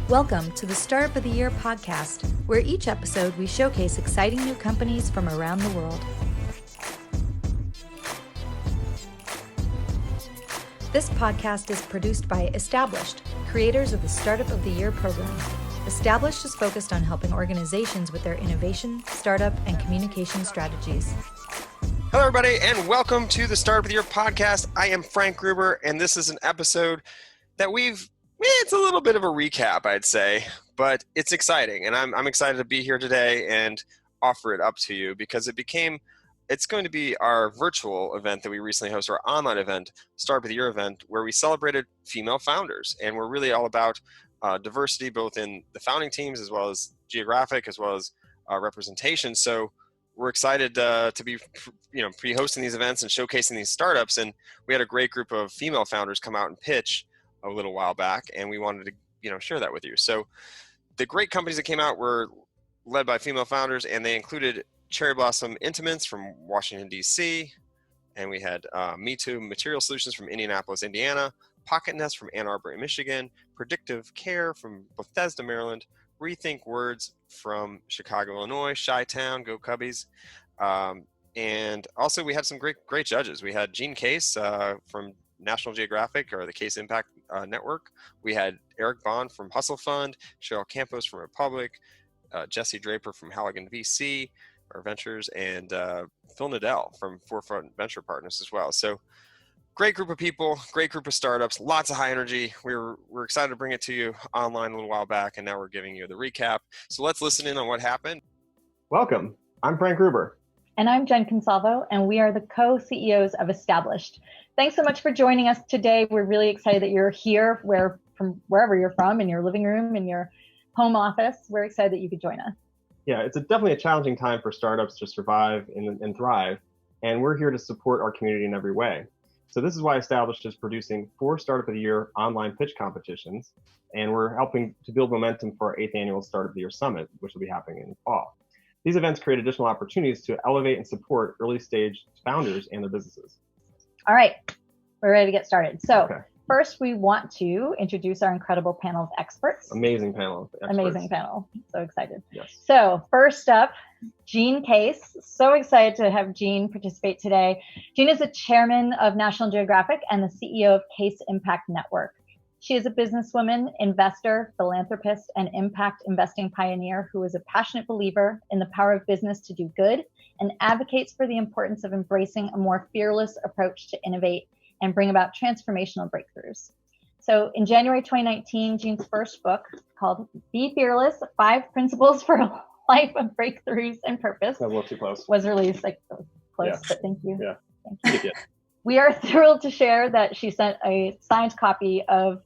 Welcome to the Startup of the Year podcast, where each episode we showcase exciting new companies from around the world. This podcast is produced by Established, creators of the Startup of the Year program. Established is focused on helping organizations with their innovation, startup, and communication strategies. Hello, everybody, and welcome to the Startup of the Year podcast. I am Frank Gruber, and this is an episode that it's a little bit of a recap, I'd say, but it's exciting, and I'm excited to be here today and offer it up to you because it's going to be our virtual event that we recently hosted, our online event, Startup of the Year event, where we celebrated female founders, and we're really all about diversity, both in the founding teams as well as geographic, as well as representation. So we're excited to be hosting these events and showcasing these startups. And we had a great group of female founders come out and pitch a little while back, and we wanted to share that with you. So the great companies that came out were led by female founders, and they included Cherry Blossom Intimates from Washington, D.C., and we had MITO Material Solutions from Indianapolis, Indiana, Pocketnest from Ann Arbor, Michigan, PredictivCare from Bethesda, Maryland, ReThink Words from Chicago, Illinois, Chi-Town, go Cubbies. And also we had some great judges. We had Gene Case from National Geographic, or the Case Impact Network. We had Eric Bahn from Hustle Fund, Cheryl Campos from Republic, Jessie Draper from Halogen VC, our ventures, and Phil Nadel from Forefront Venture Partners as well. So great group of people, great group of startups, lots of high energy. We're excited to bring it to you online a little while back, and now we're giving you the recap. So let's listen in on what happened. Welcome. I'm Frank Gruber. And I'm Jen Consalvo, and we are the co-CEOs of Established. Thanks so much for joining us today. We're really excited that you're here, from wherever you're from, in your living room, in your home office. We're excited that you could join us. Yeah, it's definitely a challenging time for startups to survive and thrive, and we're here to support our community in every way. So this is why Established is producing 4 Startup of the Year online pitch competitions, and we're helping to build momentum for our 8th annual Startup of the Year Summit, which will be happening in the fall. These events create additional opportunities to elevate and support early stage founders and their businesses. All right, we're ready to get started. So First, we want to introduce our incredible panel of experts. Amazing panel of experts. Amazing panel. So excited. Yes. So first up, Gene Case. So excited to have Gene participate today. Gene is the chairman of National Geographic and the CEO of Case Impact Network. She is a businesswoman, investor, philanthropist, and impact investing pioneer who is a passionate believer in the power of business to do good and advocates for the importance of embracing a more fearless approach to innovate and bring about transformational breakthroughs. So in January 2019, Gene's first book, called Be Fearless, 5 Principles for a Life of Breakthroughs and Purpose, a little too close, was released. But thank you. Yeah. Thank you. We are thrilled to share that she sent a signed copy of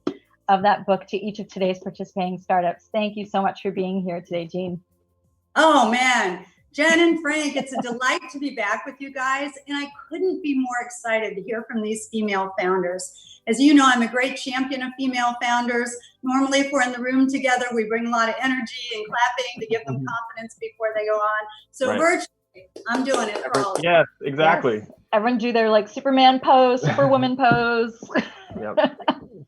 that book to each of today's participating startups. Thank you so much for being here today, Gene. Oh, man. Jen and Frank, it's a delight to be back with you guys, and I couldn't be more excited to hear from these female founders. As you know, I'm a great champion of female founders. Normally, if we're in the room together, we bring a lot of energy and clapping to give them confidence before they go on. So virtually, I'm doing it for all of you. Yes, exactly. Yes. Everyone do their Superman pose, Superwoman pose. Yep.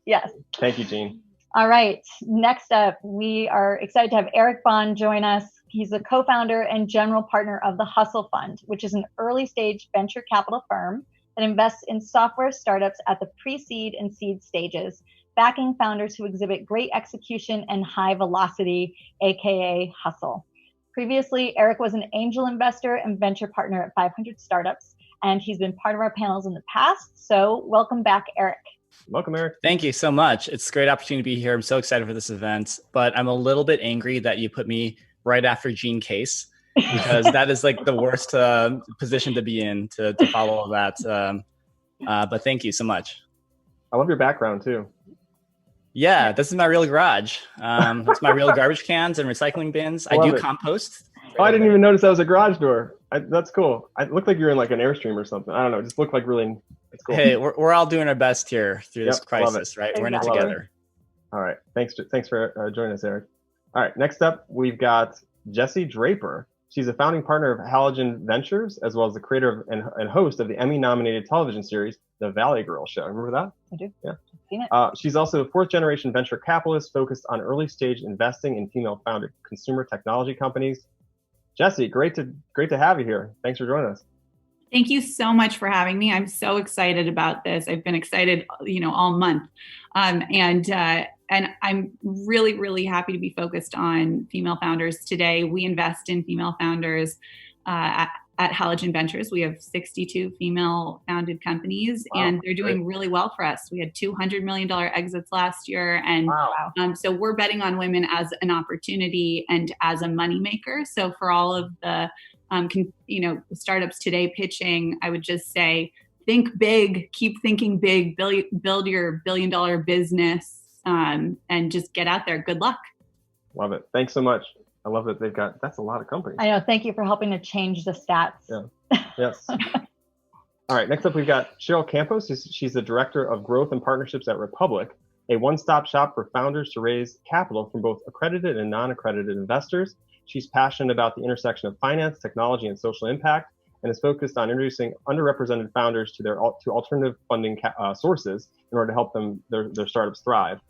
Yes. Thank you, Gene. All right. Next up, we are excited to have Eric Bahn join us. He's the co-founder and general partner of the Hustle Fund, which is an early-stage venture capital firm that invests in software startups at the pre-seed and seed stages, backing founders who exhibit great execution and high velocity, aka hustle. Previously, Eric was an angel investor and venture partner at 500 startups, and he's been part of our panels in the past. So welcome back, Eric. Welcome, Eric. Thank you so much. It's a great opportunity to be here. I'm so excited for this event, but I'm a little bit angry that you put me right after Gene Case, because that is the worst position to be in to follow all that. But thank you so much. I love your background too. Yeah, this is my real garage. It's my real garbage cans and recycling bins. I do compost. Oh, I didn't even notice that was a garage door. That's cool. It looked like you were in an Airstream or something. I don't know. It just looked like really. It's cool. Hey, we're all doing our best here through this crisis, right? Exactly. We're in it together. All right. Thanks for joining us, Eric. All right. Next up, we've got Jessie Draper. She's a founding partner of Halogen Ventures, as well as the creator of, and host of the Emmy-nominated television series, The Valley Girl Show. Remember that? I do. Yeah. I've seen it. She's also a fourth-generation venture capitalist focused on early-stage investing in female-founded consumer technology companies. Jessie, great to have you here. Thanks for joining us. Thank you so much for having me. I'm so excited about this. I've been excited, all month. And I'm really, really happy to be focused on female founders today. We invest in female founders at Halogen Ventures. We have 62 female founded companies, and they're doing really well for us. We had $200 million exits last year. And so we're betting on women as an opportunity and as a moneymaker. So for all of the startups today pitching, I would just say, think big, keep thinking big, build your billion-dollar business, and just get out there. Good luck. Love it. Thanks so much. I love that that's a lot of companies. I know. Thank you for helping to change the stats. Yeah. Yes. All right. Next up, we've got Cheryl Campos. She's the Director of Growth and Partnerships at Republic, a one-stop shop for founders to raise capital from both accredited and non-accredited investors. She's passionate about the intersection of finance, technology, and social impact, and is focused on introducing underrepresented founders to alternative funding sources in order to help their startups thrive.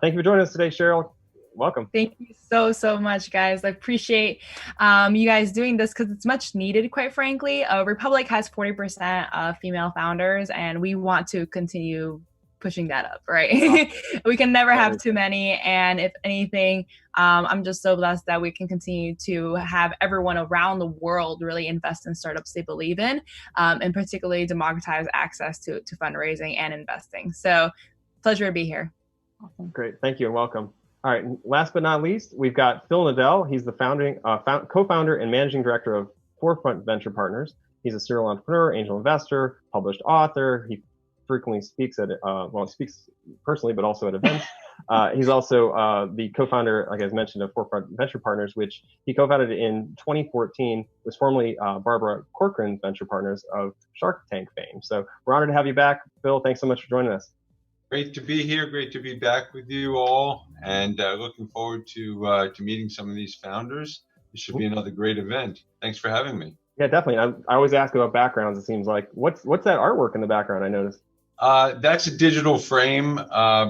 Thank you for joining us today, Cheryl. Welcome. Thank you so much, guys. I appreciate you guys doing this because it's much needed, quite frankly. Republic has 40% of female founders, and we want to continue pushing that up, right? We can never have too many. And if anything, I'm just so blessed that we can continue to have everyone around the world really invest in startups they believe in, and particularly democratize access to fundraising and investing. So pleasure to be here. Awesome. Great. Thank you and welcome. All right. Last but not least, we've got Phil Nadel. He's the co-founder and managing director of Forefront Venture Partners. He's a serial entrepreneur, angel investor, published author. He frequently speaks speaks personally, but also at events. He's also the co-founder, like I mentioned, of Forefront Venture Partners, which he co-founded in 2014, was formerly Barbara Corcoran's Venture Partners of Shark Tank fame. So we're honored to have you back, Phil. Thanks so much for joining us. Great to be here. Great to be back with you all, and looking forward to meeting some of these founders. This should be another great event. Thanks for having me. Yeah, definitely. I always ask about backgrounds. It seems like what's that artwork in the background? I noticed. That's a digital frame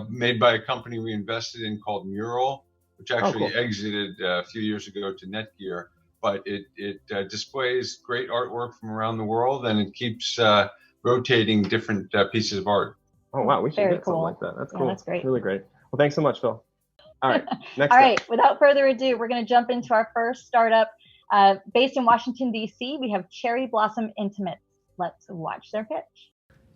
made by a company we invested in called Mural, which actually exited a few years ago to Netgear. But it displays great artwork from around the world, and it keeps rotating different pieces of art. Oh, wow. We should get something like that. That's cool. That's great. Really great. Well, thanks so much, Phil. All right. Next All right. up. Without further ado, we're going to jump into our first startup. Based in Washington, D.C., we have Cherry Blossom Intimates. Let's watch their pitch.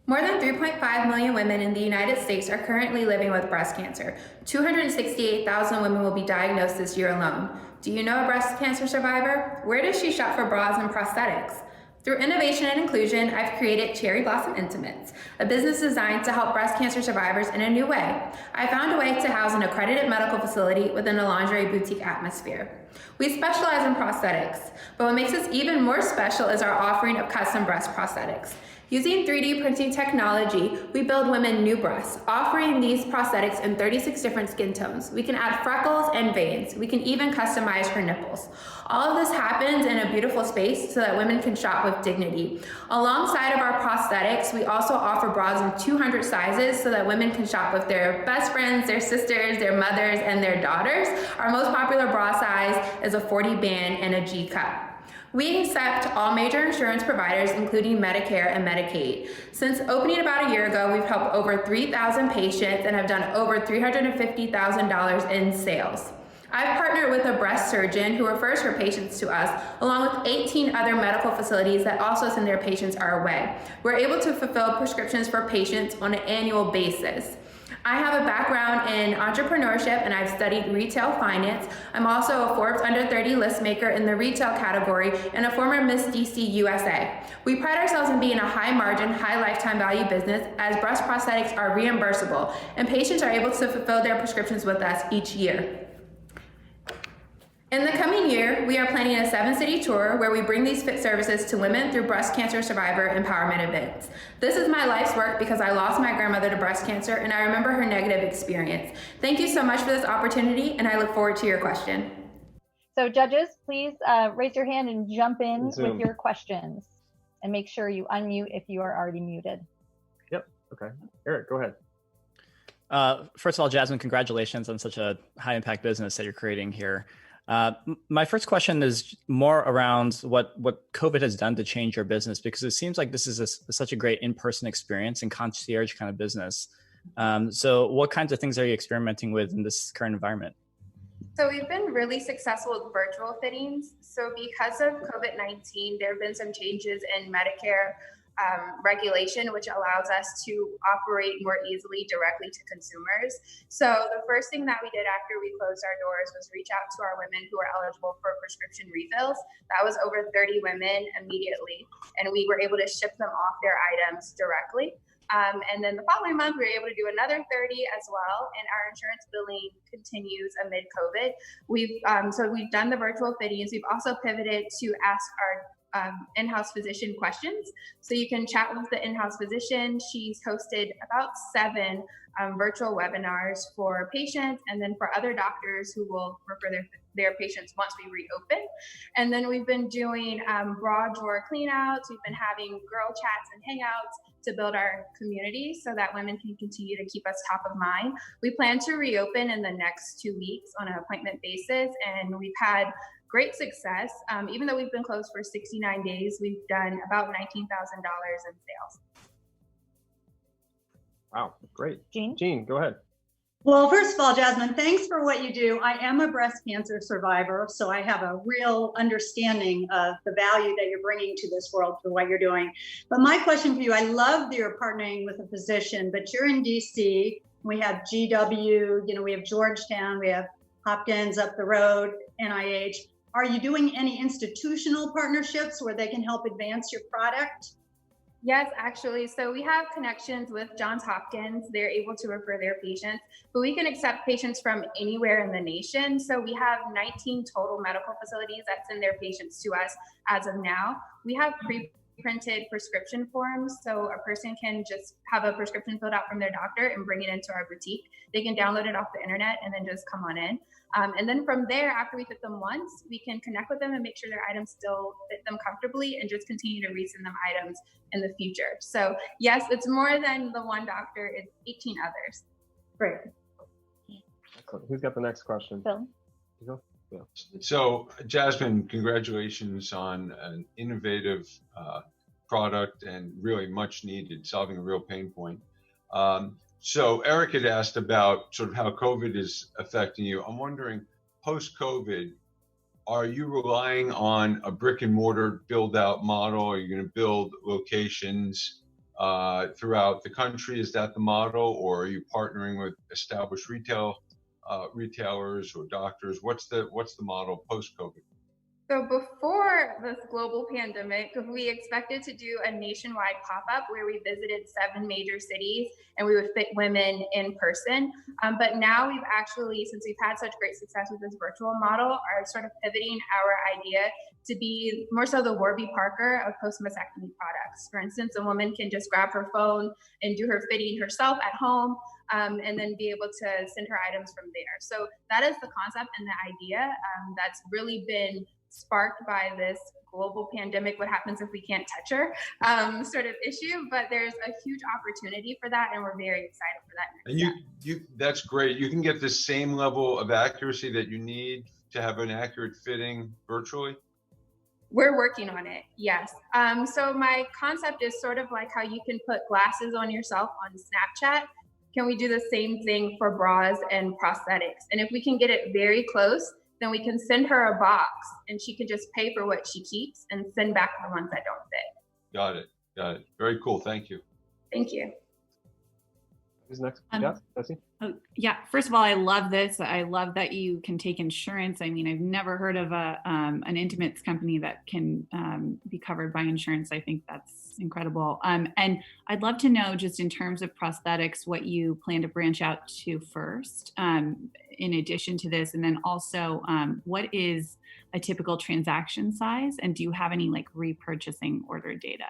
More than 3.5 million women in the United States are currently living with breast cancer. 268,000 women will be diagnosed this year alone. Do you know a breast cancer survivor? Where does she shop for bras and prosthetics? Through innovation and inclusion, I've created Cherry Blossom Intimates, a business designed to help breast cancer survivors in a new way. I found a way to house an accredited medical facility within a lingerie boutique atmosphere. We specialize in prosthetics, but what makes us even more special is our offering of custom breast prosthetics. Using 3D printing technology, we build women new breasts, offering these prosthetics in 36 different skin tones. We can add freckles and veins. We can even customize her nipples. All of this happens in a beautiful space so that women can shop with dignity. Alongside of our prosthetics, we also offer bras in 200 sizes so that women can shop with their best friends, their sisters, their mothers, and their daughters. Our most popular bra size is a 40 band and a G cup. We accept all major insurance providers, including Medicare and Medicaid. Since opening about a year ago, we've helped over 3,000 patients and have done over $350,000 in sales. I've partnered with a breast surgeon who refers her patients to us, along with 18 other medical facilities that also send their patients our way. We're able to fulfill prescriptions for patients on an annual basis. I have a background in entrepreneurship and I've studied retail finance. I'm also a Forbes Under 30 list maker in the retail category and a former Miss DC USA. We pride ourselves in being a high margin, high lifetime value business as breast prosthetics are reimbursable and patients are able to fulfill their prescriptions with us each year. In the coming year, we are planning a 7-city tour where we bring these fit services to women through breast cancer survivor empowerment events. This is my life's work because I lost my grandmother to breast cancer and I remember her negative experience. Thank you so much for this opportunity and I look forward to your question. So judges, please raise your hand and jump in Zoom. with your questions. And make sure you unmute if you are already muted. Yep. Okay. Eric, go ahead. First of all, Jasmine, congratulations on such a high impact business that you're creating here. My first question is more around what COVID has done to change your business, because it seems like this is such a great in-person experience and concierge kind of business. So what kinds of things are you experimenting with in this current environment? So we've been really successful with virtual fittings. So because of COVID-19, there have been some changes in Medicare regulation, which allows us to operate more easily directly to consumers. So the first thing that we did after we closed our doors was reach out to our women who are eligible for prescription refills. That was over 30 women immediately, and we were able to ship them off their items directly. And then the following month, we were able to do another 30 as well, and our insurance billing continues amid COVID. We've done the virtual fittings. We've also pivoted to ask our in-house physician questions. So you can chat with the in-house physician. She's hosted about 7 virtual webinars for patients, and then for other doctors who will refer their patients once we reopen. And then we've been doing broad drawer cleanouts. We've been having girl chats and hangouts to build our community so that women can continue to keep us top of mind. We plan to reopen in the next 2 weeks on an appointment basis, and we've had great success. Even though we've been closed for 69 days, we've done about $19,000 in sales. Wow, great. Jean, go ahead. Well, first of all, Jasmine, thanks for what you do. I am a breast cancer survivor, so I have a real understanding of the value that you're bringing to this world for what you're doing. But my question for you, I love that you're partnering with a physician, but you're in DC. We have GW, we have Georgetown, we have Hopkins up the road, NIH. Are you doing any institutional partnerships where they can help advance your product? Yes, actually. So we have connections with Johns Hopkins. They're able to refer their patients, but we can accept patients from anywhere in the nation. So we have 19 total medical facilities that send their patients to us as of now. We have pre-printed prescription forms. So a person can just have a prescription filled out from their doctor and bring it into our boutique. They can download it off the internet and then just come on in. And then from there, after we fit them once, we can connect with them and make sure their items still fit them comfortably and just continue to resend them items in the future. So yes, it's more than the one doctor, it's 18 others. Great. Excellent. Who's got the next question? Phil. Yeah. So Jasmine, congratulations on an innovative product and really much needed, solving a real pain point. So Eric had asked about sort of how COVID is affecting you. I'm wondering, post-COVID, are you relying on a brick and mortar build out model? Are you going to build locations throughout the country? Is that the model? Or are you partnering with established retailers or doctors? What's the model post-COVID? So before this global pandemic, we expected to do a nationwide pop-up where we visited 7 major cities and we would fit women in person. But now we've actually, since we've had such great success with this virtual model, are sort of pivoting our idea to be more so the Warby Parker of post-mastectomy products. For instance, a woman can just grab her phone and do her fitting herself at home, and then be able to send her items from there. So that is the concept and the idea that's really been sparked by this global pandemic, what happens if we can't touch her sort of issue. But there's a huge opportunity for that, and we're very excited for that. And you that's great. You can get the same level of accuracy that you need to have an accurate fitting virtually? We're working on it, yes. So my concept is sort of like how you can put glasses on yourself on Snapchat. Can we do the same thing for bras and prosthetics? And if we can get it very close, then we can send her a box and she can just pay for what she keeps and send back the ones that don't fit. Got it. Very cool. Thank you. Thank you. Who's next? Jessie? Yeah. First of all, I love this. I love that you can take insurance. I mean, I've never heard of an intimates company that can be covered by insurance. I think that's incredible. And I'd love to know, just in terms of prosthetics, what you plan to branch out to first, in addition to this, and then also what is a typical transaction size, and do you have any like repurchasing order data?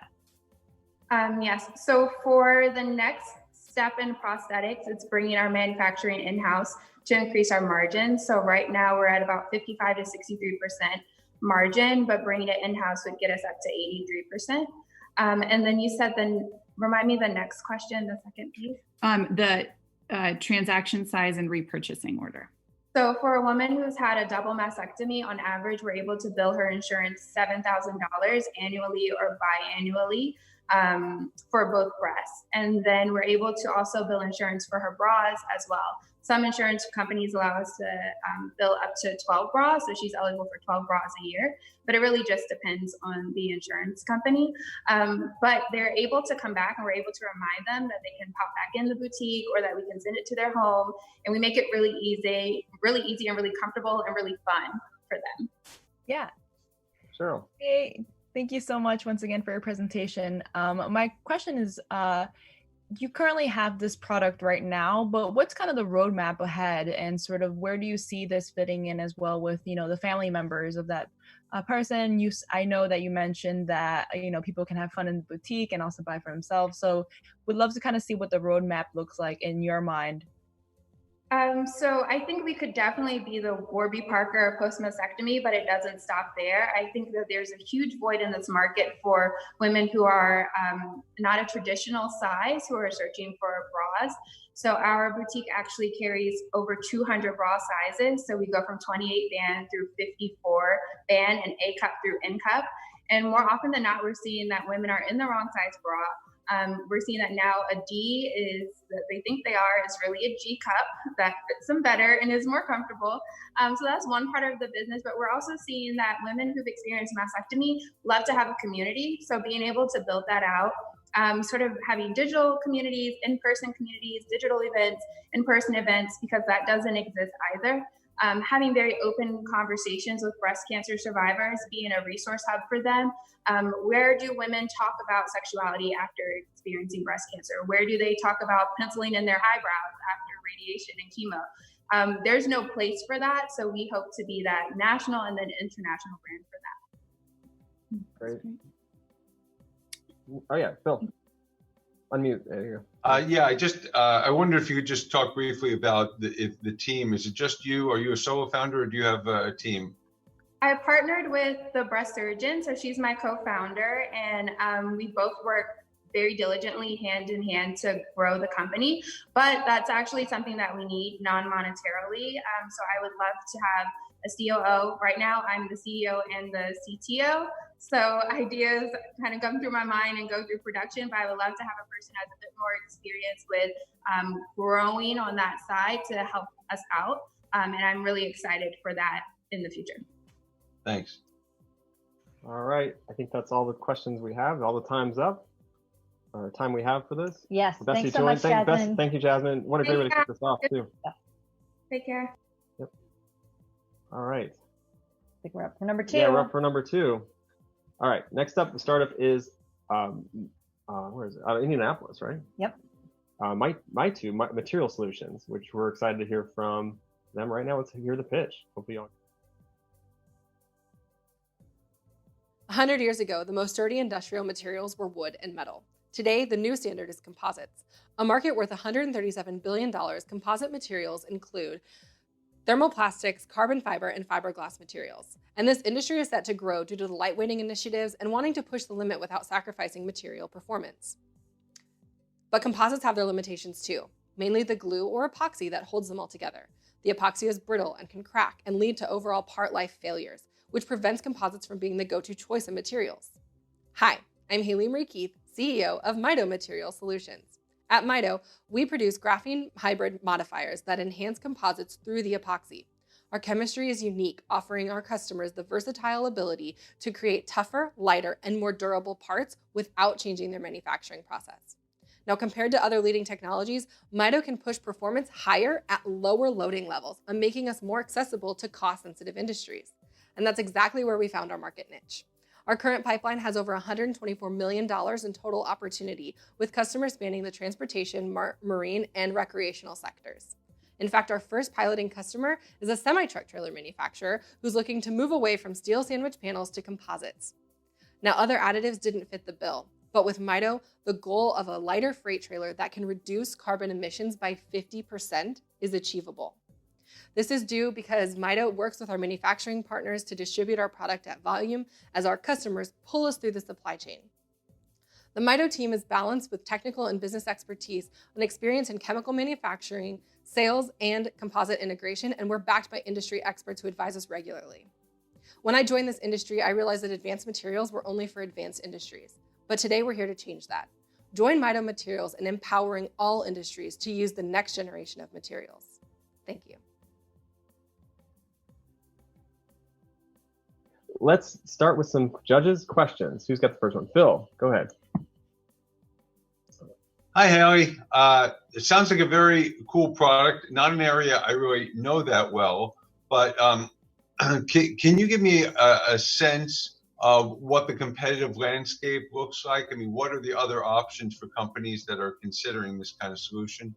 Yes. So for the next step in prosthetics, it's bringing our manufacturing in-house to increase our margins. So right now we're at about 55 to 63% margin, but bringing it in-house would get us up to 83%. And then you said, remind me the next question, the second piece. The transaction size and repurchasing order. So for a woman who's had a double mastectomy, on average, we're able to bill her insurance $7,000 annually or biannually for both breasts. And then we're able to also bill insurance for her bras as well. Some insurance companies allow us to bill up to 12 bras, so she's eligible for 12 bras a year, but it really just depends on the insurance company. But they're able to come back, and we're able to remind them that they can pop back in the boutique or that we can send it to their home, and we make it really easy and really comfortable and really fun for them. Yeah. Cheryl. Hey, thank you so much once again for your presentation. My question is, you currently have this product right now, but what's kind of the roadmap ahead, and sort of where do you see this fitting in as well with, the family members of that person? I know that you mentioned that, people can have fun in the boutique and also buy for themselves. So would love to kind of see what the roadmap looks like in your mind. So I think we could definitely be the Warby Parker of post-mastectomy, but it doesn't stop there. I think that there's a huge void in this market for women who are not a traditional size, who are searching for bras. So our boutique actually carries over 200 bra sizes. So we go from 28 band through 54 band and A cup through N cup. And more often than not, we're seeing that women are in the wrong size bra. We're seeing that now a D that they think they are is really a G cup that fits them better and is more comfortable. So that's one part of the business, but we're also seeing that women who've experienced mastectomy love to have a community. So being able to build that out, sort of having digital communities, in-person communities, digital events, in-person events, because that doesn't exist either. Having very open conversations with breast cancer survivors, being a resource hub for them. Where do women talk about sexuality after experiencing breast cancer? Where do they talk about penciling in their eyebrows after radiation and chemo? There's no place for that, so we hope to be that national and then international brand for that. Great. Oh yeah, Phil. Unmute. There you go. I wonder if you could just talk briefly about the team. Is it just you? Are you a solo founder, or do you have a team? I partnered with the breast surgeon, so she's my co-founder, and we both work very diligently hand in hand to grow the company. But that's actually something that we need non-monetarily. So I would love to have a COO. Right now, I'm the CEO and the CTO. So ideas kind of come through my mind and go through production, but I would love to have a person who has a bit more experience with growing on that side to help us out. And I'm really excited for that in the future. Thanks. All right. I think that's all the questions we have. All the time's up. Or time we have for this. Yes. Bessie, Thanks so much, Jasmine. Thank you, Jasmine. What a great way to kick this off, too. Take care. Yep. All right. I think we're up for number 2. Yeah, we're up for number 2. All right. Next up, the startup is where is it? Indianapolis, right? Yep. MITO Material Solutions, which we're excited to hear from them right now. Let's hear the pitch. Hopefully, 100 years ago, the most sturdy industrial materials were wood and metal. Today, the new standard is composites. A market worth $137 billion, composite materials include thermoplastics, carbon fiber, and fiberglass materials. And this industry is set to grow due to the lightweighting initiatives and wanting to push the limit without sacrificing material performance. But composites have their limitations too, mainly the glue or epoxy that holds them all together. The epoxy is brittle and can crack and lead to overall part life failures, which prevents composites from being the go-to choice of materials. Hi, I'm Haley Marie Keith, CEO of MITO Material Solutions. At MITO, we produce graphene hybrid modifiers that enhance composites through the epoxy. Our chemistry is unique, offering our customers the versatile ability to create tougher, lighter, and more durable parts without changing their manufacturing process. Now, compared to other leading technologies, MITO can push performance higher at lower loading levels and making us more accessible to cost-sensitive industries. And that's exactly where we found our market niche. Our current pipeline has over $124 million in total opportunity, with customers spanning the transportation, marine, and recreational sectors. In fact, our first piloting customer is a semi-truck trailer manufacturer who's looking to move away from steel sandwich panels to composites. Now, other additives didn't fit the bill. But with MITO, the goal of a lighter freight trailer that can reduce carbon emissions by 50% is achievable. This is due because MITO works with our manufacturing partners to distribute our product at volume as our customers pull us through the supply chain. The MITO team is balanced with technical and business expertise and experience in chemical manufacturing, sales, and composite integration, and we're backed by industry experts who advise us regularly. When I joined this industry, I realized that advanced materials were only for advanced industries. But today we're here to change that. Join MITO Materials in empowering all industries to use the next generation of materials. Thank you. Let's start with some judges' questions. Who's got the first one? Phil, go ahead. Hi, Haley. It sounds like a very cool product. Not an area I really know that well, but can you give me a sense of what the competitive landscape looks like? I mean, what are the other options for companies that are considering this kind of solution?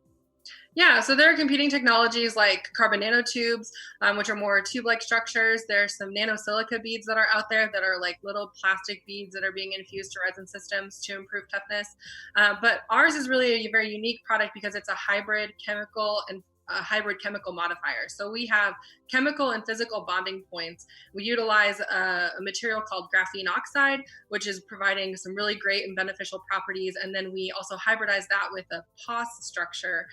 Yeah, so there are competing technologies like carbon nanotubes, which are more tube-like structures. There's some nanosilica beads that are out there that are like little plastic beads that are being infused to resin systems to improve toughness. But ours is really a very unique product because it's a hybrid chemical modifier. So we have chemical and physical bonding points. We utilize a material called graphene oxide, which is providing some really great and beneficial properties. And then we also hybridize that with a POS structure,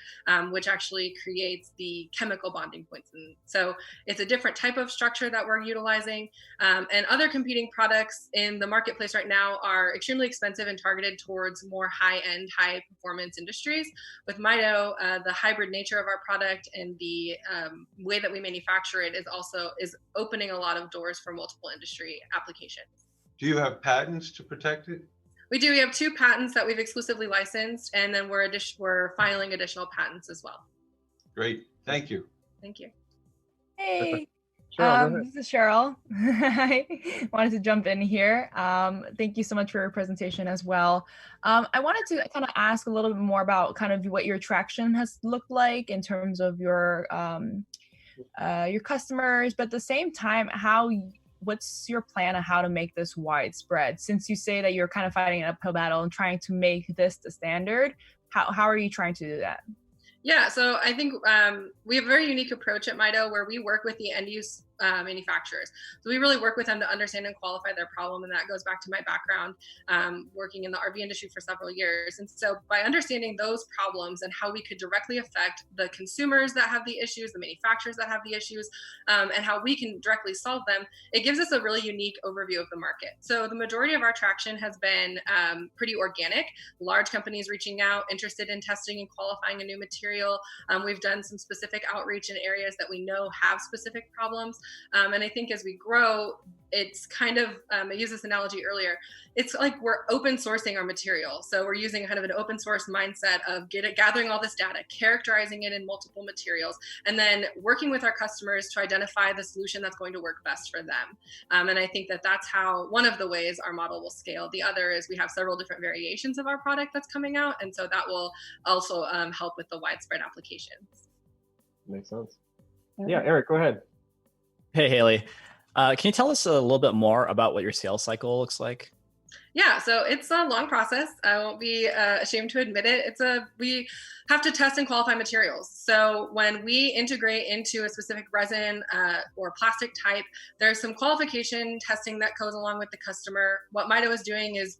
which actually creates the chemical bonding points. And so it's a different type of structure that we're utilizing. And other competing products in the marketplace right now are extremely expensive and targeted towards more high-end, high-performance industries. With MITO, the hybrid nature of our product and the way that we manufacture it is opening a lot of doors for multiple industry applications. Do you have patents to protect it? We do. We have 2 patents that we've exclusively licensed, and then we're filing additional patents as well. Great. Thank you. Thank you. Hey, Cheryl, this is Cheryl. I wanted to jump in here. Thank you so much for your presentation as well. I wanted to kind of ask a little bit more about kind of what your traction has looked like in terms of your customers, but at the same time, what's your plan on how to make this widespread? Since you say that you're kind of fighting an uphill battle and trying to make this the standard, how are you trying to do that? Yeah, so I think we have a very unique approach at MITO where we work with the end use manufacturers. So we really work with them to understand and qualify their problem. And that goes back to my background working in the RV industry for several years. And so by understanding those problems and how we could directly affect the consumers that have the issues, the manufacturers that have the issues, and how we can directly solve them, it gives us a really unique overview of the market. So the majority of our traction has been pretty organic, large companies reaching out, interested in testing and qualifying a new material. We've done some specific outreach in areas that we know have specific problems. And I think as we grow, it's kind of, I used this analogy earlier, it's like we're open sourcing our material. So we're using kind of an open source mindset of gathering all this data, characterizing it in multiple materials, and then working with our customers to identify the solution that's going to work best for them. And I think that that's how, one of the ways our model will scale. The other is we have several different variations of our product that's coming out. And so that will also help with the widespread applications. Makes sense. Yeah, Eric, go ahead. Hey, Haley. Can you tell us a little bit more about what your sales cycle looks like? Yeah, so it's a long process. I won't be ashamed to admit it. We have to test and qualify materials. So when we integrate into a specific resin or plastic type, there's some qualification testing that goes along with the customer. What MITO is doing is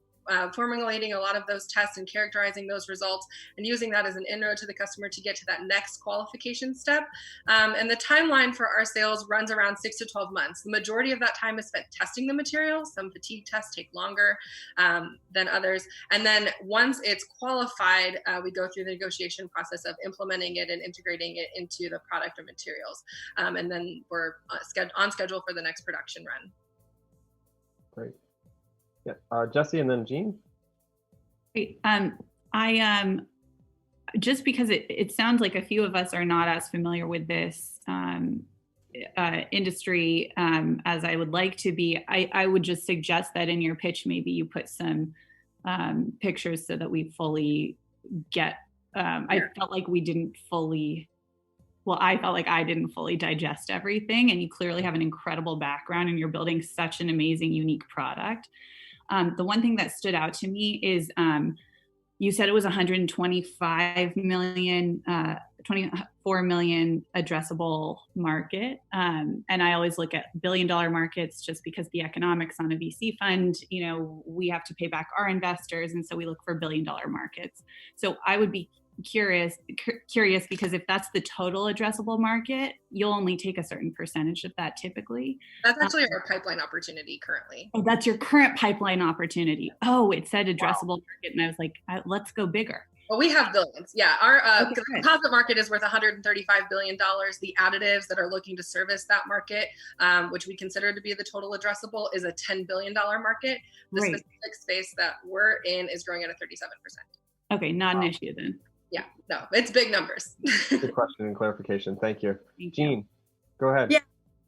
formulating a lot of those tests and characterizing those results and using that as an inroad to the customer to get to that next qualification step. And the timeline for our sales runs around 6 to 12 months. The majority of that time is spent testing the material. Some fatigue tests take longer than others. And then once it's qualified, we go through the negotiation process of implementing it and integrating it into the product or materials. And then we're on schedule for the next production run. Great. Yeah, Jessie and then Jean. Great. I just because it sounds like a few of us are not as familiar with this industry as I would like to be, I would just suggest that in your pitch, maybe you put some pictures so that we fully get, I felt like I didn't fully digest everything, and you clearly have an incredible background and you're building such an amazing, unique product. The one thing that stood out to me is you said it was 125 million, 24 million addressable market. And I always look at $1 billion markets just because the economics on a VC fund, we have to pay back our investors. And so we look for $1 billion markets. So I would be curious because if that's the total addressable market, you'll only take a certain percentage of that typically. That's actually our pipeline opportunity currently. Oh, that's your current pipeline opportunity. Oh, it said addressable market, and I was like, let's go bigger. Well, we have billions. Yeah, our composite market is worth $135 billion. The additives that are looking to service that market, which we consider to be the total addressable, is a $10 billion market. The specific space that we're in is growing at a 37%. Okay, not an issue then. Yeah, no, it's big numbers. Good question and clarification. Thank you. Jean, go ahead. Yeah,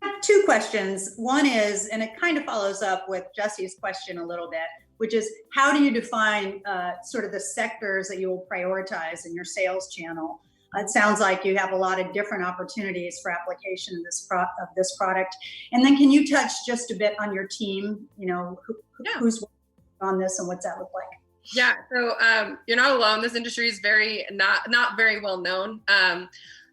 I have two questions. One is, and it kind of follows up with Jessie's question a little bit, which is how do you define sort of the sectors that you will prioritize in your sales channel? It sounds like you have a lot of different opportunities for application of this product. And then can you touch just a bit on your team, who's working on this and what's that look like? Yeah, so you're not alone. This industry is not very well known.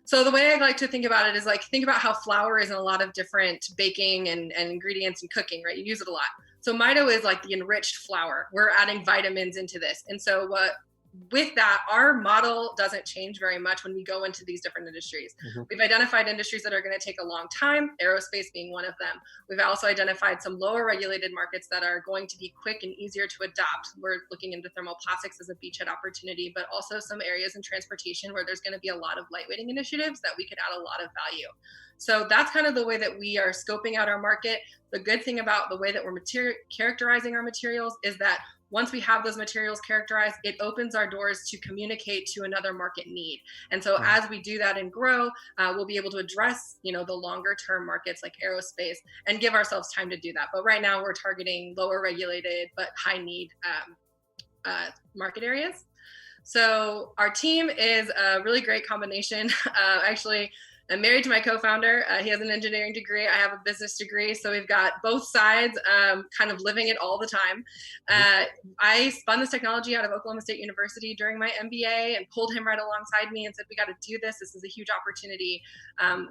So the way I like to think about it is think about how flour is in a lot of different baking and ingredients and cooking, right? You use it a lot. So MITO is like the enriched flour. We're adding vitamins into this. And so with that, our model doesn't change very much when we go into these different industries. Mm-hmm. We've identified industries that are going to take a long time, aerospace being one of them. We've also identified some lower regulated markets that are going to be quick and easier to adopt. We're looking into thermoplastics as a beachhead opportunity, but also some areas in transportation where there's going to be a lot of lightweighting initiatives that we could add a lot of value. So that's kind of the way that we are scoping out our market. The good thing about the way that we're characterizing our materials is that once we have those materials characterized, it opens our doors to communicate to another market need. And so as we do that and grow, we'll be able to address, the longer term markets like aerospace and give ourselves time to do that. But right now we're targeting lower regulated but high need market areas. So our team is a really great combination. Actually, I'm married to my co-founder. He has an engineering degree. I have a business degree. So we've got both sides kind of living it all the time. I spun this technology out of Oklahoma State University during my MBA and pulled him right alongside me and said, we got to do this. This is a huge opportunity.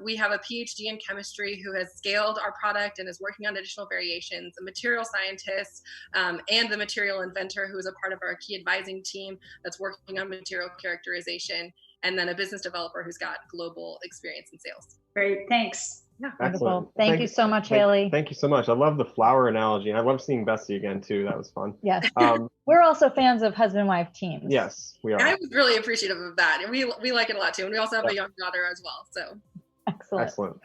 We have a PhD in chemistry who has scaled our product and is working on additional variations, a material scientist, and the material inventor who is a part of our key advising team that's working on material characterization, and then a business developer who's got global experience in sales. Great, thanks. Yeah, wonderful. Thank you so much, Haley. Thank you so much. I love the flower analogy. And I love seeing Bessie again, too. That was fun. Yes. We're also fans of husband-wife teams. Yes, we are. I was really appreciative of that. And we like it a lot, too. And we also have a young daughter as well. So Excellent.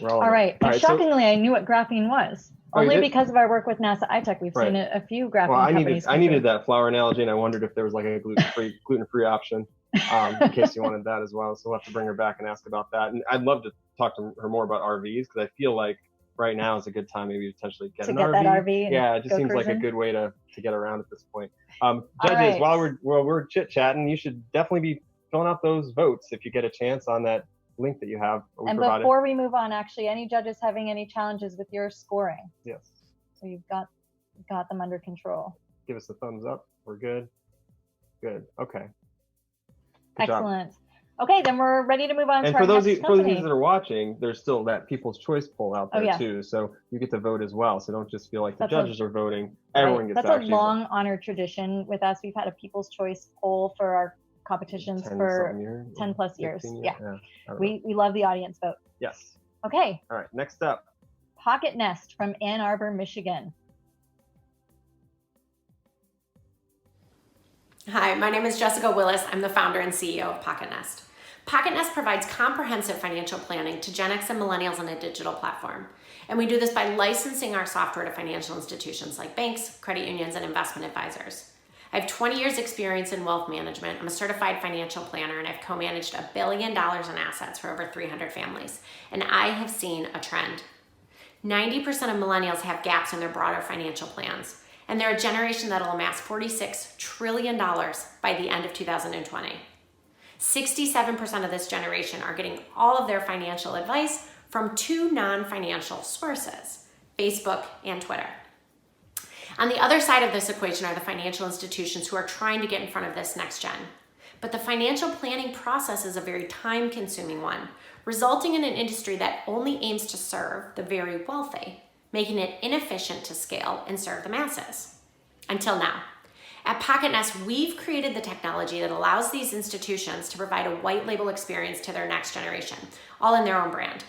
All right. And shockingly, I knew what graphene was. Only because of our work with NASA iTech, we've seen a few graphene companies. I needed that flower analogy, and I wondered if there was like a gluten-free option. In case you wanted that as well. So we'll have to bring her back and ask about that. And I'd love to talk to her more about RVs because I feel like right now is a good time maybe to potentially get an RV. That RV. Yeah, it just seems cruising. like a good way to get around at this point. Judges, while we're chit-chatting, you should definitely be filling out those votes if you get a chance on that link that you have. And before we move on, actually, any judges having any challenges with your scoring? Yes. So you've got them under control. Give us a thumbs up. We're good. Good. Okay. Good Excellent. Job. Okay, then we're ready to move on. And to for those of you that are watching, there's still that People's Choice poll out there too. So you get to vote as well. So don't just feel like the judges are voting. Everyone gets. That's a long honored tradition with us. We've had a People's Choice poll for our competitions for 10 plus years. Yeah. We love the audience vote. Yes. Okay. All right. Next up. Pocketnest from Ann Arbor, Michigan. Hi, my name is Jessica Willis. I'm the founder and CEO of Pocketnest. Pocketnest provides comprehensive financial planning to Gen X and millennials on a digital platform. And we do this by licensing our software to financial institutions like banks, credit unions, and investment advisors. I have 20 years experience in wealth management. I'm a certified financial planner, and I've co-managed $1 billion in assets for over 300 families. And I have seen a trend. 90% of millennials have gaps in their broader financial plans. And they're a generation that'll amass $46 trillion by the end of 2020. 67% of this generation are getting all of their financial advice from two non-financial sources, Facebook and Twitter. On the other side of this equation are the financial institutions who are trying to get in front of this next gen. But the financial planning process is a very time-consuming one, resulting in an industry that only aims to serve the very wealthy, making it inefficient to scale and serve the masses. Until now. At Pocketnest, we've created the technology that allows these institutions to provide a white label experience to their next generation, all in their own brand.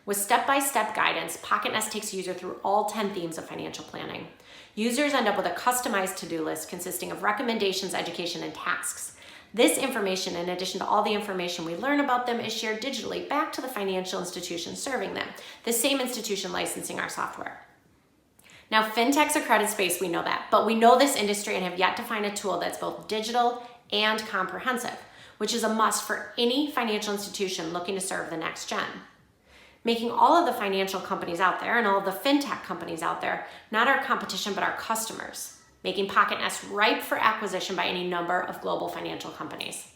With step-by-step guidance, Pocketnest takes user through all 10 themes of financial planning. Users end up with a customized to-do list consisting of recommendations, education, and tasks. This information, in addition to all the information we learn about them, is shared digitally back to the financial institution serving them, the same institution licensing our software. Now, fintech's a credit space, we know that, but we know this industry and have yet to find a tool that's both digital and comprehensive, which is a must for any financial institution looking to serve the next gen. Making all of the financial companies out there and all of the fintech companies out there not our competition, but our customers, making Pocketnest ripe for acquisition by any number of global financial companies.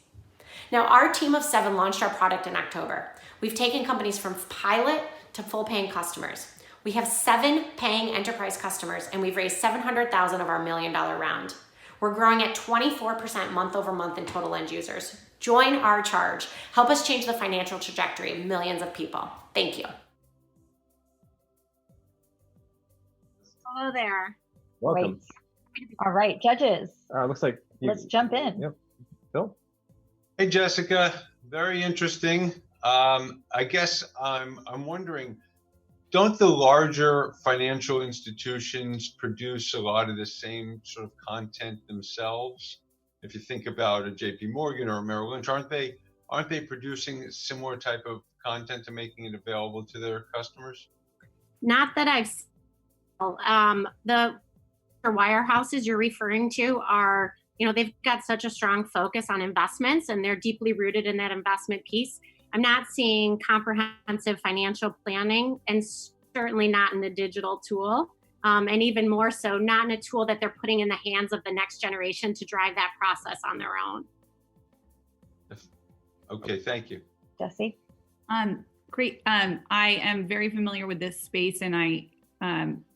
Now, our team of 7 launched our product in October. We've taken companies from pilot to full paying customers. We have 7 paying enterprise customers, and we've raised $700,000 of our $1 million round. We're growing at 24% month over month in total end users. Join our charge. Help us change the financial trajectory of millions of people. Thank you. Hello there. Welcome. Great. All right, judges. Looks like Let's jump in. Yep. Phil? Hey, Jessica. Very interesting. I guess I'm wondering, don't the larger financial institutions produce a lot of the same sort of content themselves? If you think about a JP Morgan or a Merrill Lynch, aren't they producing a similar type of content and making it available to their customers? Not that I've seen. The wirehouses you're referring to are, they've got such a strong focus on investments and they're deeply rooted in that investment piece. I'm not seeing comprehensive financial planning, and certainly not in the digital tool. And even more so, not in a tool that they're putting in the hands of the next generation to drive that process on their own. Okay, thank you. Jessie? Great. I am very familiar with this space, and I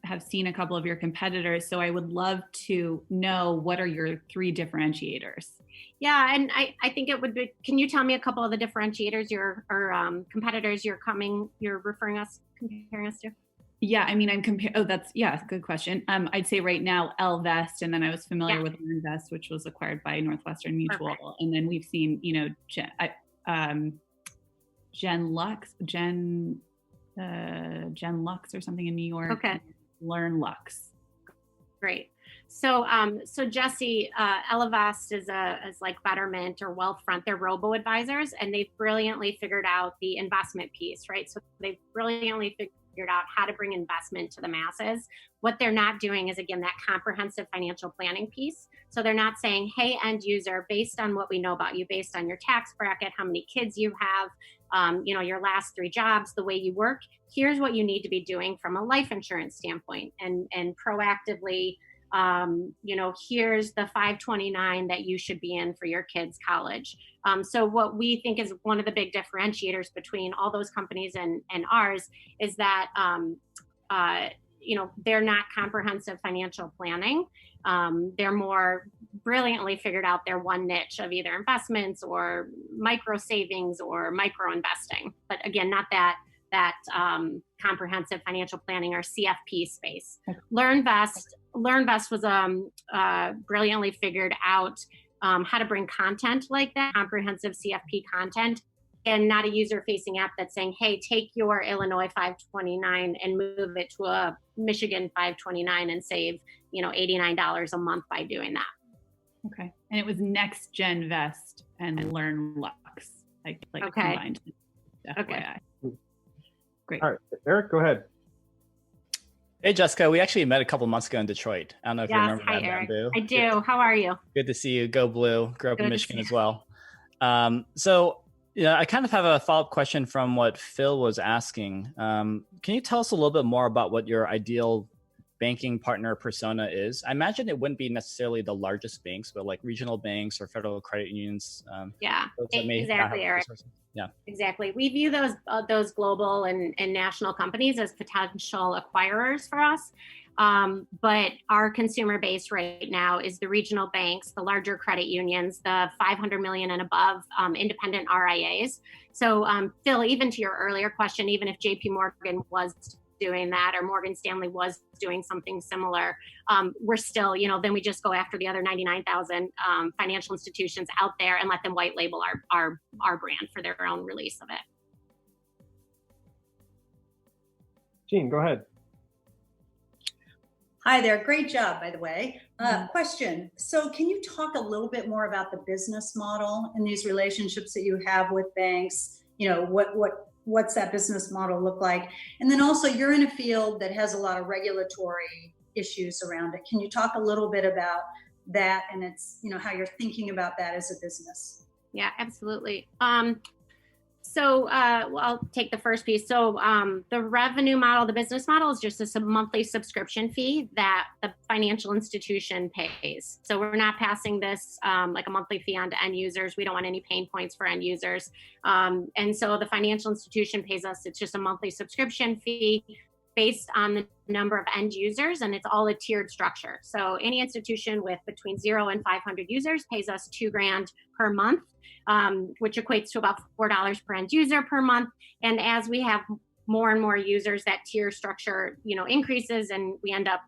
have seen a couple of your competitors. So I would love to know, what are your 3 differentiators? Yeah, and I think it would be, can you tell me a couple of the differentiators competitors comparing us to? Yeah, I mean, good question. I'd say right now, LVest, and then I was familiar with LearnVest, which was acquired by Northwestern Mutual. Perfect. And then we've seen, Gen Lux or something in New York. Okay. LearnLux. Great. So Jessie, Elevest is like Betterment or Wealthfront. They're robo-advisors, and they've brilliantly figured out the investment piece, right? So they've brilliantly figured out how to bring investment to the masses. What they're not doing is, again, that comprehensive financial planning piece. So they're not saying, hey, end user, based on what we know about you, based on your tax bracket, how many kids you have, your last 3 jobs, the way you work, here's what you need to be doing from a life insurance standpoint, and proactively, here's the 529 that you should be in for your kids' college. So what we think is one of the big differentiators between all those companies and ours is that, they're not comprehensive financial planning. They're more brilliantly figured out their one niche of either investments or micro savings or micro investing. But again, not that comprehensive financial planning or CFP space. LearnVest was brilliantly figured out how to bring content like that, comprehensive CFP content, and not a user-facing app that's saying, hey, take your Illinois 529 and move it to a Michigan 529 and save, $89 a month by doing that. Okay. And it was Next Gen Vest and LearnLux, like combined. Okay. Great. All right, Eric, go ahead. Hey, Jessica, we actually met a couple months ago in Detroit. I don't know if you remember hi, that, Eric. Bamboo. I do. How are you? Good to see you. Go Blue. Grew up Good in to Michigan see as well. I kind of have a follow-up question from what Phil was asking. Can you tell us a little bit more about what your ideal banking partner persona is? I imagine it wouldn't be necessarily the largest banks, but like regional banks or federal credit unions. Exactly, Eric. Yeah, exactly. We view those global and national companies as potential acquirers for us. But our consumer base right now is the regional banks, the larger credit unions, the 500 million and above independent RIAs. So Phil, even to your earlier question, even if JP Morgan was doing that or Morgan Stanley was doing something similar, we're still, then we just go after the other 99,000 financial institutions out there and let them white label our brand for their own release of it. Jean, go ahead. Hi there. Great job, by the way. Question. So can you talk a little bit more about the business model and these relationships that you have with banks? What's that business model look like? And then also you're in a field that has a lot of regulatory issues around it. Can you talk a little bit about that and it's, how you're thinking about that as a business? Yeah, absolutely. So I'll take the first piece. So the revenue model, the business model is just a monthly subscription fee that the financial institution pays. So we're not passing this like a monthly fee on to end users. We don't want any pain points for end users. And so the financial institution pays us, it's just a monthly subscription fee based on the number of end users, and it's all a tiered structure. So any institution with between 0 and 500 users pays us $2,000 per month. Which equates to about $4 per end user per month. And as we have more and more users, that tier structure, increases, and we end up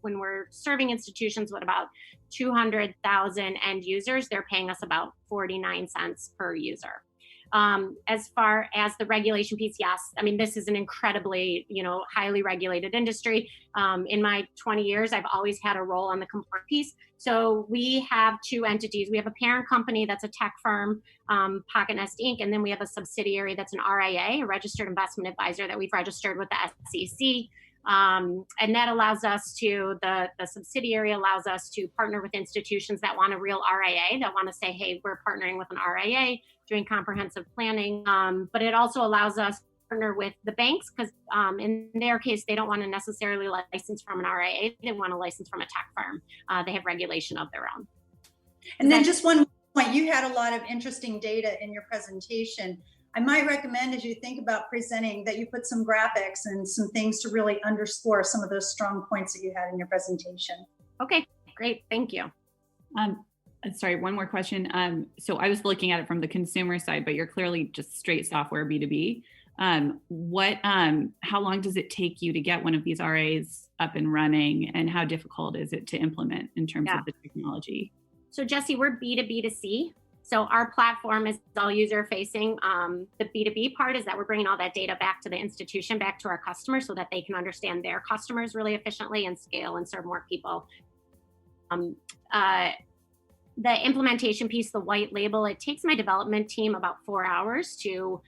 when we're serving institutions with about 200,000 end users, they're paying us about 49 cents per user. As far as the regulation piece, yes, I mean, this is an incredibly, highly regulated industry. In my 20 years, I've always had a role on the compliance piece. So we have two entities. We have a parent company that's a tech firm, Pocketnest Inc., and then we have a subsidiary that's an RIA, a registered investment advisor that we've registered with the SEC. And that allows us the subsidiary allows us to partner with institutions that want a real RIA, that want to say, hey, we're partnering with an RIA, doing comprehensive planning. But it also allows us to partner with the banks because in their case, they don't want to necessarily license from an RIA. They want a license from a tech firm. They have regulation of their own. And then just one point, you had a lot of interesting data in your presentation. I might recommend as you think about presenting that you put some graphics and some things to really underscore some of those strong points that you had in your presentation. Okay, great. Thank you. Sorry, one more question. So I was looking at it from the consumer side, but you're clearly just straight software B2B. How long does it take you to get one of these RAs up and running, and how difficult is it to implement in terms of the technology? So Jessie, we're B2B2C. So our platform is all user facing. The B2B part is that we're bringing all that data back to the institution, back to our customers so that they can understand their customers really efficiently and scale and serve more people. The implementation piece, the white label, it takes my development team about 4 hours to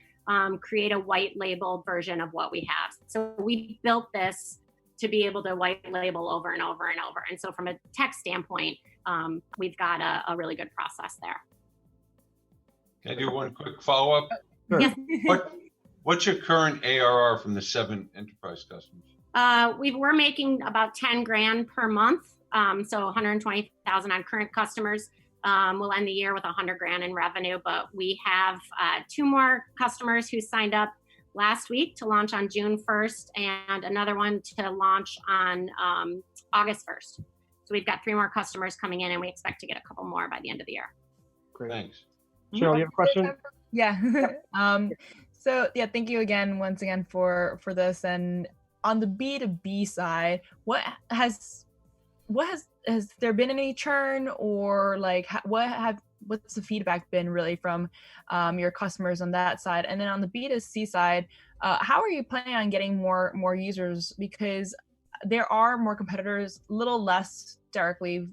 create a white label version of what we have. So we built this to be able to white label over and over and over. And so from a tech standpoint, we've got a really good process there. Can I do one quick follow-up? Sure. Yes. What's your current ARR from the 7 enterprise customers? We're making about 10 grand per month. So 120,000 on current customers. We'll end the year with 100 grand in revenue, but we have 2 more customers who signed up last week to launch on June 1st and another one to launch on August 1st. So we've got 3 more customers coming in and we expect to get a couple more by the end of the year. Great. Thanks. Cheryl, you have a question? Yeah. So yeah, thank you once again for this. And on the B2B side, has there been any churn, or like what's the feedback been really from your customers on that side? And then on the B2C side, how are you planning on getting more users? Because there are more competitors, a little less directly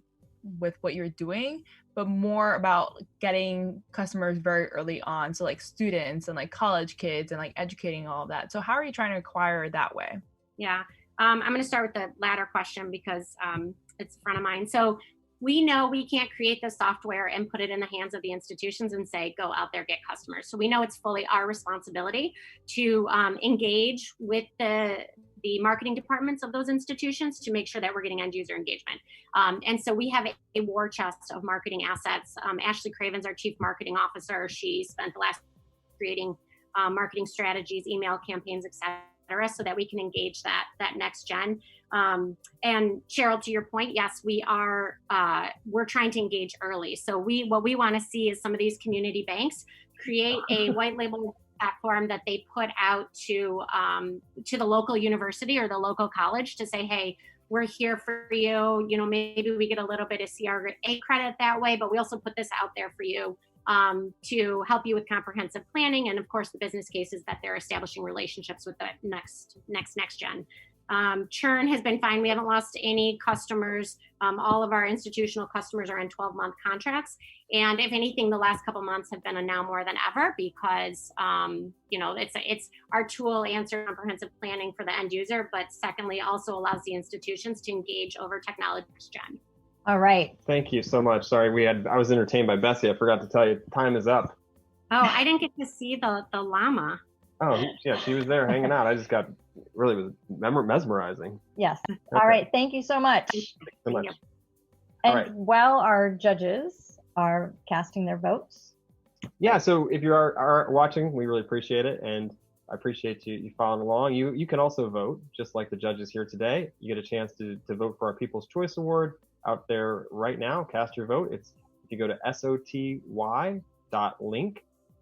with what you're doing, but more about getting customers very early on. So like students and like college kids and like educating all of that. So how are you trying to acquire that way? Yeah, I'm going to start with the latter question because it's front of mind. So we know we can't create the software and put it in the hands of the institutions and say, go out there, get customers. So we know it's fully our responsibility to engage with the marketing departments of those institutions to make sure that we're getting end user engagement. And so we have a war chest of marketing assets. Ashley Craven's our chief marketing officer. She spent the last creating marketing strategies, email campaigns, etc. so that we can engage that next gen. And Cheryl, to your point, yes, we're trying to engage early. So what we want to see is some of these community banks create a white label platform that they put out to the local university or the local college to say, hey, we're here for you. Maybe we get a little bit of CRA credit that way, but we also put this out there for you to help you with comprehensive planning. And of course, the business case is that they're establishing relationships with the next gen. Churn has been fine. We haven't lost any customers. All of our institutional customers are in 12-month contracts. And if anything, the last couple months have been a now more than ever because, it's our tool answer comprehensive planning for the end user, but secondly, also allows the institutions to engage over technology gen. All right. Thank you so much. Sorry, I was entertained by Bessie. I forgot to tell you, time is up. Oh, I didn't get to see the llama. Oh, yeah, she was there hanging out. I just was mesmerizing. Yes. Okay. All right. Thank you so much. Thank you so much. And All right. while our judges are casting their votes. Yeah, so if you are watching, we really appreciate it. And I appreciate you following along. You can also vote, just like the judges here today. You get a chance to vote for our People's Choice Award out there right now. Cast your vote. If you go to soty.link,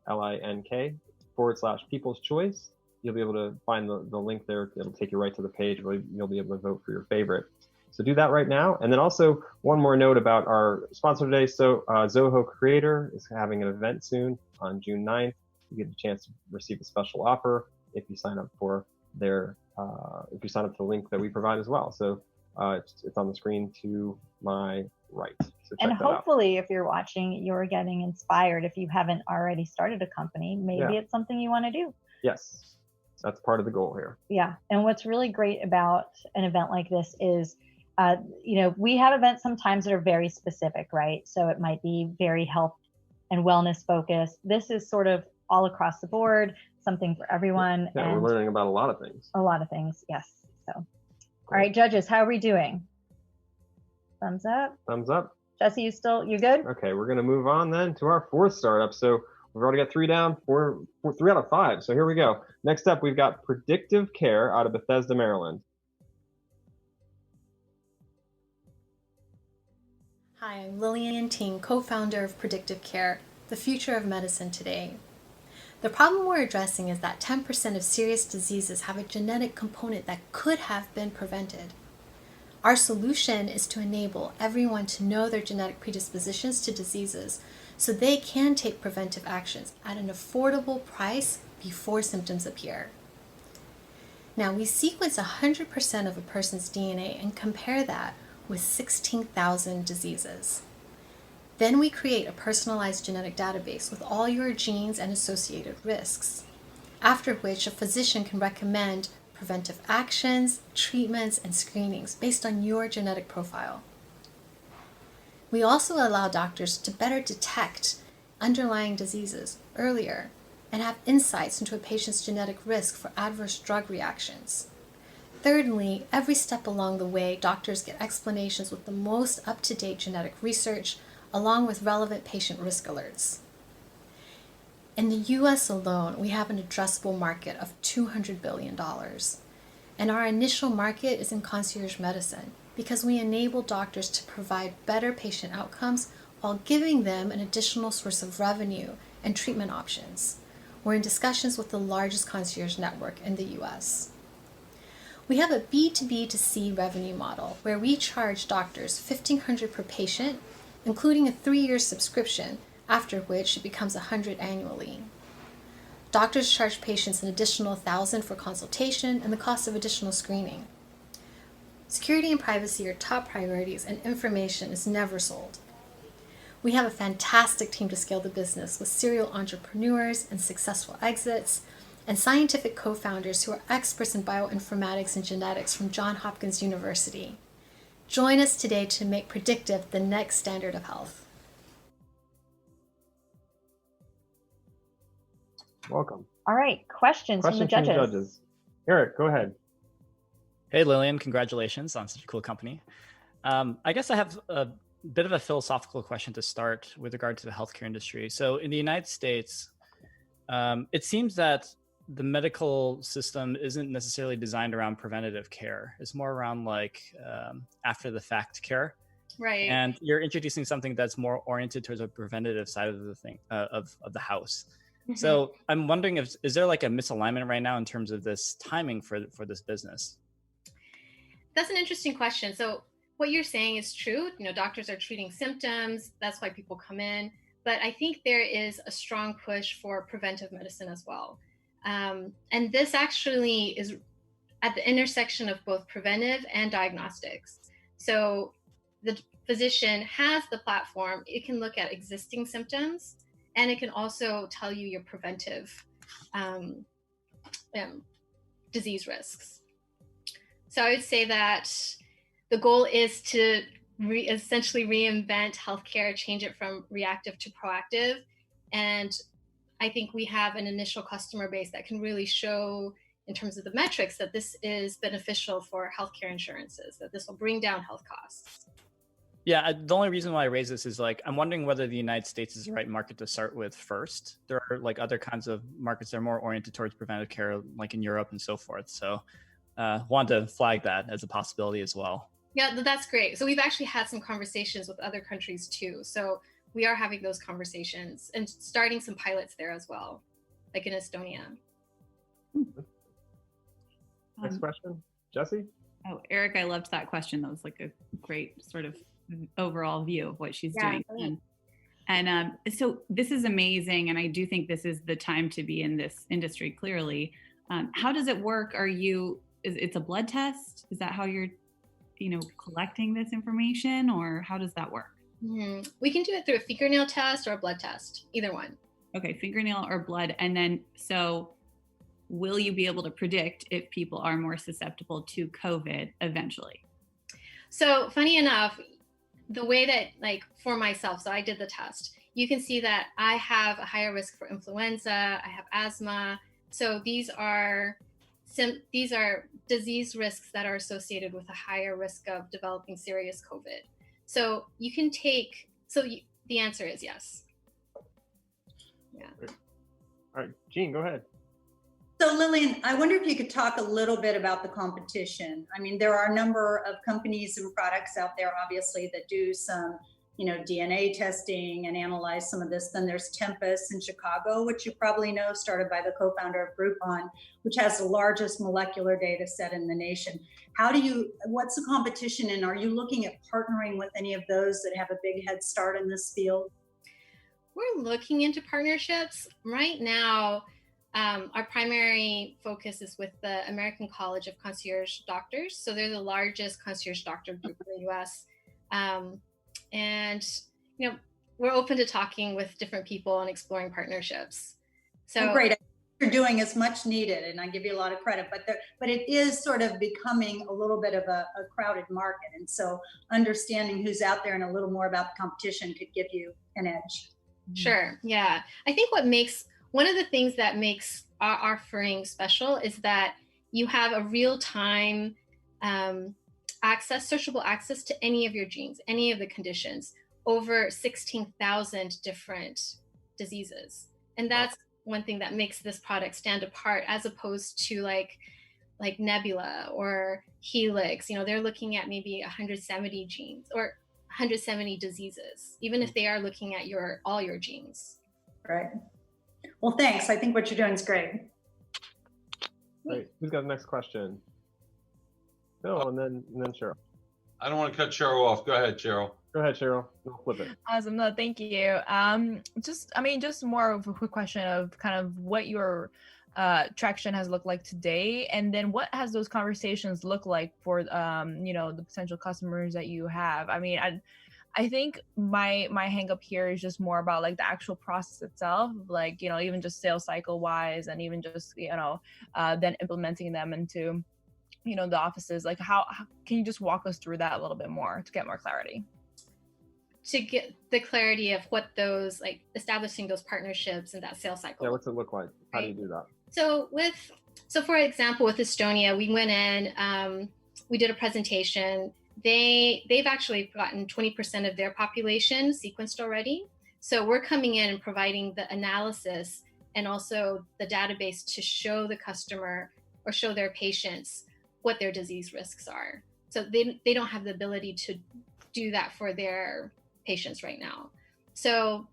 LINK/People's Choice, you'll be able to find the link there. It'll take you right to the page where you'll be able to vote for your favorite. So do that right now. And then also one more note about our sponsor today. So Zoho Creator is having an event soon on June 9th. You get a chance to receive a special offer if you sign up for the link that we provide as well. So it's on the screen to my right. So and hopefully if you're watching, you're getting inspired. If you haven't already started a company, maybe it's something you want to do. Yes, that's part of the goal here. Yeah. And what's really great about an event like this is, we have events sometimes that are very specific, right? So it might be very health and wellness focused. This is sort of all across the board, something for everyone. Yeah, and we're learning about a lot of things. A lot of things, yes. So, Great. All right, judges, how are we doing? Thumbs up. Thumbs up. Jesse, you good? Okay, we're going to move on then to our fourth startup. So we've already got 3 down, 3 out of 5. So here we go. Next up, we've got PredictivCare out of Bethesda, Maryland. Hi, I'm Lillian Ting, co-founder of PredictivCare, the future of medicine today. The problem we're addressing is that 10% of serious diseases have a genetic component that could have been prevented. Our solution is to enable everyone to know their genetic predispositions to diseases so they can take preventive actions at an affordable price before symptoms appear. Now, we sequence 100% of a person's DNA and compare that with 16,000 diseases. Then we create a personalized genetic database with all your genes and associated risks, after which a physician can recommend preventive actions, treatments, and screenings based on your genetic profile. We also allow doctors to better detect underlying diseases earlier and have insights into a patient's genetic risk for adverse drug reactions. Thirdly, every step along the way, doctors get explanations with the most up-to-date genetic research, along with relevant patient risk alerts. In the US alone, we have an addressable market of $200 billion. And our initial market is in concierge medicine because we enable doctors to provide better patient outcomes while giving them an additional source of revenue and treatment options. We're in discussions with the largest concierge network in the US. We have a B2B2C revenue model where we charge doctors $1,500 per patient, including a 3-year subscription, after which it becomes $100 annually. Doctors charge patients an additional $1,000 for consultation and the cost of additional screening. Security and privacy are top priorities, and information is never sold. We have a fantastic team to scale the business with serial entrepreneurs and successful exits, and scientific co-founders who are experts in bioinformatics and genetics from Johns Hopkins University. Join us today to make predictive the next standard of health. Welcome. All right, questions from the judges. Eric, go ahead. Hey, Lillian, congratulations on such a cool company. I guess I have a bit of a philosophical question to start with regard to the healthcare industry. So in the United States, it seems that the medical system isn't necessarily designed around preventative care. It's more around like after the fact care. Right. And you're introducing something that's more oriented towards a preventative side of the thing, of the house. Mm-hmm. So I'm wondering, is there like a misalignment right now in terms of this timing for this business? That's an interesting question. So what you're saying is true. Doctors are treating symptoms. That's why people come in. But I think there is a strong push for preventive medicine as well. And this actually is at the intersection of both preventive and diagnostics. So the physician has the platform. It can look at existing symptoms, and it can also tell you your preventive disease risks. So I would say that the goal is to essentially reinvent healthcare, change it from reactive to proactive. And I think we have an initial customer base that can really show in terms of the metrics that this is beneficial for healthcare insurances, that this will bring down health costs. Yeah, the only reason why I raise this is like, I'm wondering whether the United States is the right market to start with first. There are like other kinds of markets that are more oriented towards preventive care, like in Europe and so forth. So wanted to flag that as a possibility as well. Yeah, that's great. So we've actually had some conversations with other countries too. So we are having those conversations and starting some pilots there as well, like in Estonia. Next question, Jessie? Oh, Eric, I loved that question. That was like a great sort of overall view of what she's doing. And so this is amazing. And I do think this is the time to be in this industry, clearly. How does it work? It's a blood test? Is that how you're, collecting this information, or how does that work? Mm-hmm. We can do it through a fingernail test or a blood test, either one. Okay, fingernail or blood. And then, so will you be able to predict if people are more susceptible to COVID eventually? So funny enough, the way that, like for myself, so I did the test, you can see that I have a higher risk for influenza, I have asthma. So these are disease risks that are associated with a higher risk of developing serious COVID. So you can the answer is yes. Yeah. All right, Jean, go ahead. So Lillian, I wonder if you could talk a little bit about the competition. I mean, there are a number of companies and products out there, obviously, that do some, DNA testing and analyze some of this. Then there's Tempus in Chicago, which you probably know, started by the co-founder of Groupon, which has the largest molecular data set in the nation. What's the competition, and are you looking at partnering with any of those that have a big head start in this field? We're looking into partnerships right now. Our primary focus is with the American College of Concierge Doctors. So they're the largest concierge doctor group in the US. And we're open to talking with different people and exploring partnerships. So great. What you're doing is much needed, and I give you a lot of credit, but it is sort of becoming a little bit of a crowded market. And so understanding who's out there and a little more about the competition could give you an edge. Sure. Yeah. I think one of the things that makes our offering special is that you have a real-time searchable access to any of your genes, any of the conditions, over 16,000 different diseases. And that's one thing that makes this product stand apart, as opposed to like Nebula or Helix. They're looking at maybe 170 genes or 170 diseases, even if they are looking at all your genes. Right. Well, thanks. I think what you're doing is great. Great. Who's got the next question? Phil, and then Cheryl. I don't want to cut Cheryl off. Go ahead, Cheryl. Go ahead, Cheryl. We'll flip it. Awesome. No, thank you. Just more of a quick question of kind of what your traction has looked like today, and then what has those conversations looked like for the potential customers that you have. I mean, I think my hang up here is just more about like the actual process itself, like even just sales cycle wise, and even just then implementing them into the offices. Like how can you just walk us through that a little bit more to get more clarity? To get the clarity of what those, like establishing those partnerships and that sales cycle. Yeah, what's it look like? How do you do that? So for example, with Estonia, we went in, we did a presentation. They've actually gotten 20% of their population sequenced already. So we're coming in and providing the analysis and also the database to show the customer or show their patients what their disease risks are. So they don't have the ability to do that for their patients right now. So,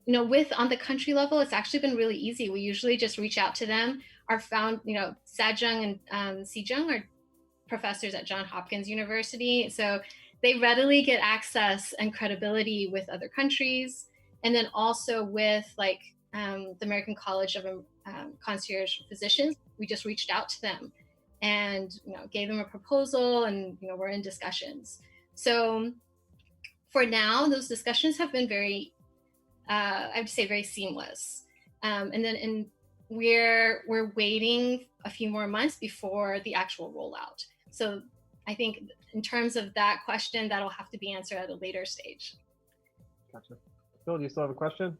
on the country level, it's actually been really easy. We usually just reach out to them. Sajung and Sijung are professors at Johns Hopkins University. So they readily get access and credibility with other countries. And then also with the American College of Concierge Physicians, we just reached out to them and gave them a proposal, and we're in discussions. So for now, those discussions have been very, I would say, very seamless. And we're waiting a few more months before the actual rollout. So I think in terms of that question, that'll have to be answered at a later stage. Gotcha. Phil, do you still have a question?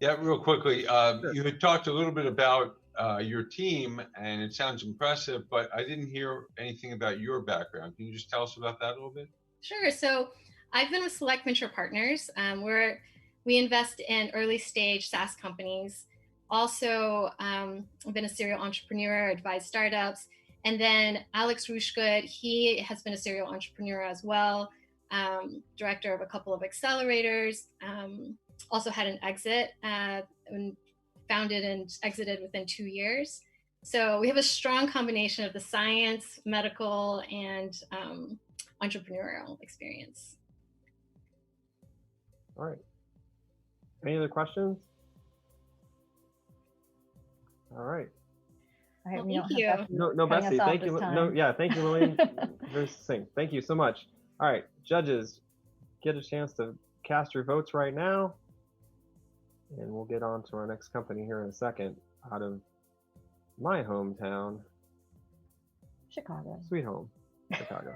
Yeah, real quickly. You had talked a little bit about your team, and it sounds impressive, but I didn't hear anything about your background. Can you just tell us about that a little bit? Sure. So I've been with Select Venture Partners, where we invest in early stage SaaS companies. Also, I've been a serial entrepreneur, advised startups. And then Alex Rushgood, he has been a serial entrepreneur as well, director of a couple of accelerators, also had an exit, founded and exited within 2 years. So we have a strong combination of the science, medical, and entrepreneurial experience. All right. Any other questions? All right. All right, well, thank you. No, Bessie, thank you. Thank you, Lillian. Very succinct. Thank you so much. All right, judges, get a chance to cast your votes right now, and we'll get on to our next company here in a second. Out of my hometown, Chicago. Sweet home, Chicago.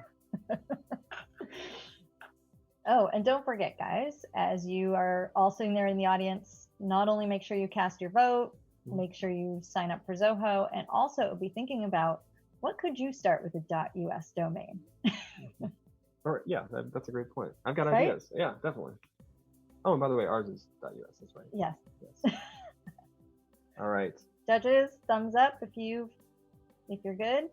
Oh, and don't forget, guys, as you are all sitting there in the audience, not only make sure you cast your vote, make sure you sign up for Zoho, and also be thinking about what could you start with a .us domain. All right, yeah, that's a great point. I've got ideas. Yeah, definitely. Oh, and by the way, ours is .us. That's right. Yes. All right. Judges, thumbs up if you're good.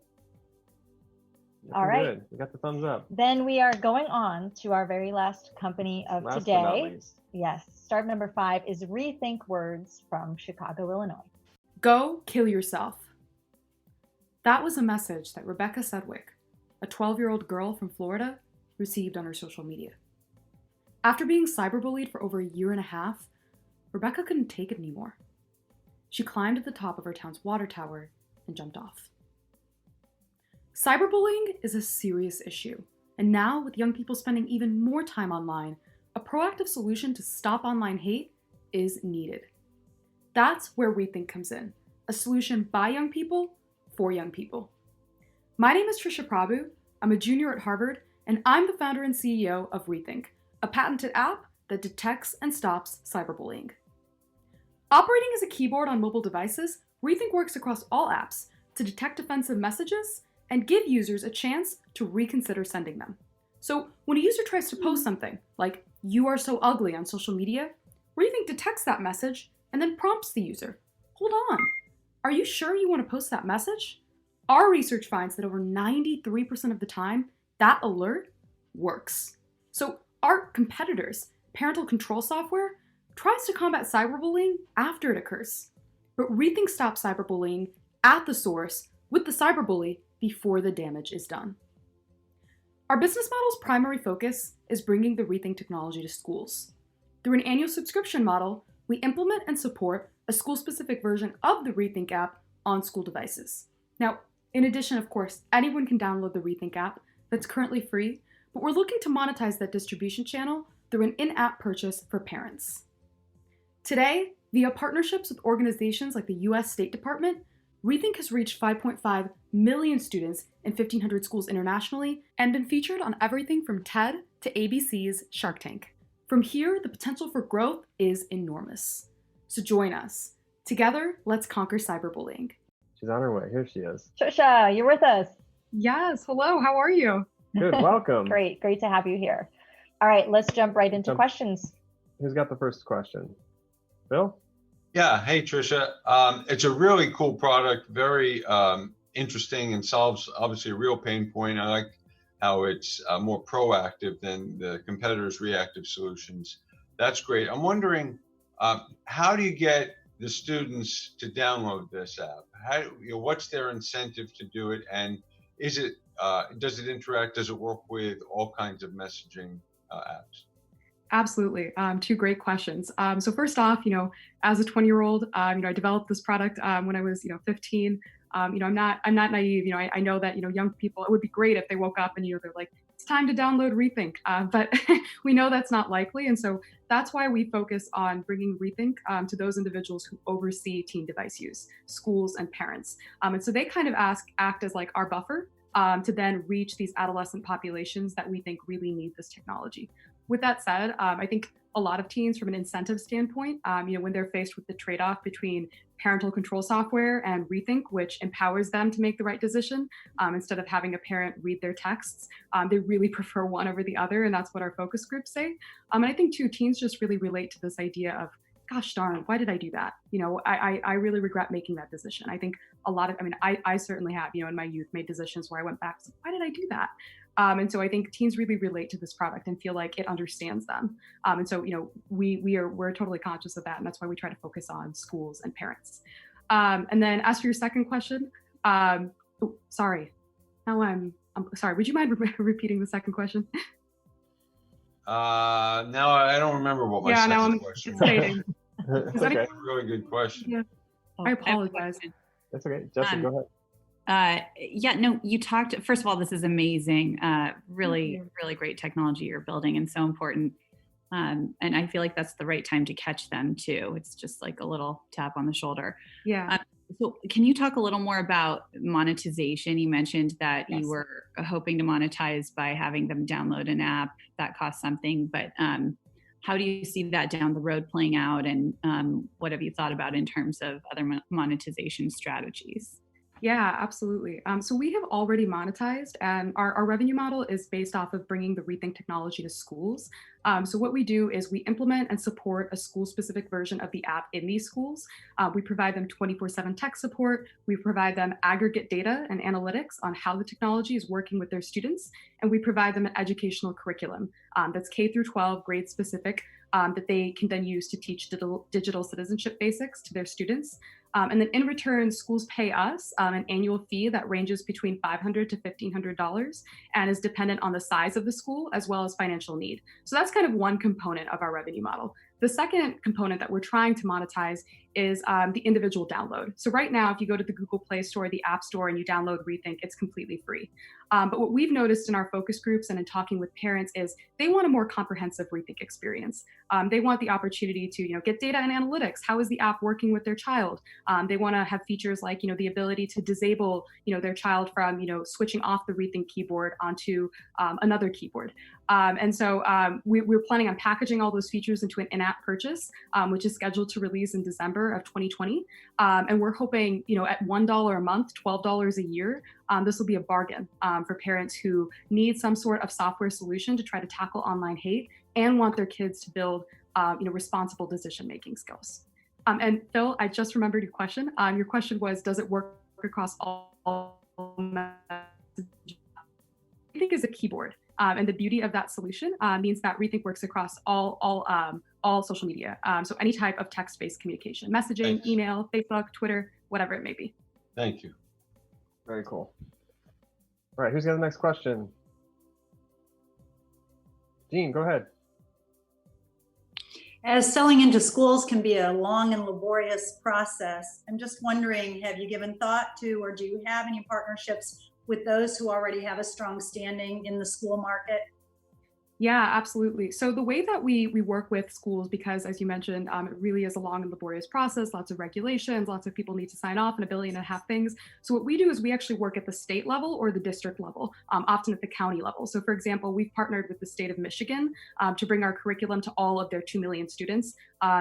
All right. Good. We got the thumbs up. Then we are going on to our very last company of Last today. but not least. Yes. Startup number 5 is ReThink Words from Chicago, Illinois. Go kill yourself. That was a message that Rebecca Sedgwick, a 12-year-old girl from Florida, received on her social media. After being cyberbullied for over a year and a half, Rebecca couldn't take it anymore. She climbed to the top of her town's water tower and jumped off. Cyberbullying is a serious issue, and now with young people spending even more time online, a proactive solution to stop online hate is needed. That's where ReThink comes in, a solution by young people for young people. My name is Trisha Prabhu, I'm a junior at Harvard, and I'm the founder and CEO of ReThink, a patented app that detects and stops cyberbullying. Operating as a keyboard on mobile devices, ReThink works across all apps to detect offensive messages and give users a chance to reconsider sending them. So when a user tries to post something like, "You are so ugly" on social media, ReThink detects that message and then prompts the user, "Hold on, are you sure you want to post that message?" Our research finds that over 93% of the time, that alert works. So our competitors' parental control software tries to combat cyberbullying after it occurs. But ReThink stops cyberbullying at the source with the cyberbully before the damage is done. Our business model's primary focus is bringing the ReThink technology to schools. Through an annual subscription model, we implement and support a school-specific version of the ReThink app on school devices. Now, in addition, of course, anyone can download the ReThink app that's currently free, but we're looking to monetize that distribution channel through an in-app purchase for parents. Today, via partnerships with organizations like the US State Department, ReThink has reached 5.5 million students in 1,500 schools internationally and been featured on everything from TED to ABC's Shark Tank. From here, the potential for growth is enormous. So join us. Together, let's conquer cyberbullying. She's on her way. Here she is. Trisha, you're with us. Yes. Hello. How are you? Good. Welcome. Great to have you here. All right, let's jump right into questions. Who's got the first question? Phil? Yeah. Hey, Trisha. It's a really cool product, very interesting, and solves obviously a real pain point. I like how it's more proactive than the competitors' reactive solutions. That's great. I'm wondering, how do you get the students to download this app? What's their incentive to do it? And is it, does it interact? Does it work with all kinds of messaging apps? Absolutely. Two great questions. So first off, as a 20-year-old, I developed this product when I was, 15. I'm not naive. I know that, young people, it would be great if they woke up and, they're like, it's time to download ReThink. But we know that's not likely. And so that's why we focus on bringing ReThink to those individuals who oversee teen device use, schools and parents. And so they kind of act as like our buffer to then reach these adolescent populations that we think really need this technology. With that said, I think a lot of teens, from an incentive standpoint, when they're faced with the trade-off between parental control software and ReThink, which empowers them to make the right decision, instead of having a parent read their texts, they really prefer one over the other, and that's what our focus groups say. And I think, too, teens just really relate to this idea of, gosh darn, why did I do that? I really regret making that decision. I think a lot of, I certainly have, in my youth, made decisions where I went back, so why did I do that? And so I think teens really relate to this product and feel like it understands them. And so, we're totally conscious of that. And that's why we try to focus on schools and parents. And then as for your second question, sorry. Now I'm sorry. Would you mind repeating the second question? Now I don't remember what my second question was. That's okay. That's a really good question. Yeah. I apologize. That's okay. Jessie, go ahead. You talked, first of all, this is amazing. Really great technology you're building, and so important. And I feel like that's the right time to catch them too. It's just like a little tap on the shoulder. Yeah. So can you talk a little more about monetization? You mentioned that you were hoping to monetize by having them download an app that costs something, but how do you see that down the road playing out? And what have you thought about in terms of other monetization strategies? Yeah, absolutely. So we have already monetized, and our revenue model is based off of bringing the ReThink technology to schools. So what we do is we implement and support a school-specific version of the app in these schools. We provide them 24/7 tech support. We provide them aggregate data and analytics on how the technology is working with their students. And we provide them an educational curriculum that's K through 12, grade specific, that they can then use to teach digital citizenship basics to their students. And then in return, schools pay us an annual fee that ranges between $500 to $1,500 and is dependent on the size of the school as well as financial need. So that's kind of one component of our revenue model. The second component that we're trying to monetize is the individual download. So right now, if you go to the Google Play Store or the App Store and you download ReThink, it's completely free. But what we've noticed in our focus groups and in talking with parents is they want a more comprehensive ReThink experience. They want the opportunity to get data and analytics. How is the app working with their child? They want to have features like the ability to disable their child from switching off the ReThink keyboard onto another keyboard. And so we're planning on packaging all those features into an in-app purchase, which is scheduled to release in December of 2020. And we're hoping, at $1 a month, $12 a year, this will be a bargain for parents who need some sort of software solution to try to tackle online hate and want their kids to build, responsible decision-making skills. And Phil, I just remembered your question. Your question was, does it work across all messages? ReThink is a keyboard. And the beauty of that solution means that ReThink works across all social media. So any type of text-based communication, messaging, email, Facebook, Twitter, whatever it may be. Thank you. Very cool. All right, who's got the next question? Jean, go ahead. As selling into schools can be a long and laborious process, I'm just wondering, have you given thought to, or do you have any partnerships with those who already have a strong standing in the school market? Yeah, absolutely. So the way that we work with schools, because as you mentioned, it really is a long and laborious process, lots of regulations, lots of people need to sign off and 1.5 billion things. So what we do is we actually work at the state level or the district level, often at the county level. So for example, we've partnered with the state of Michigan to bring our curriculum to all of their 2 million students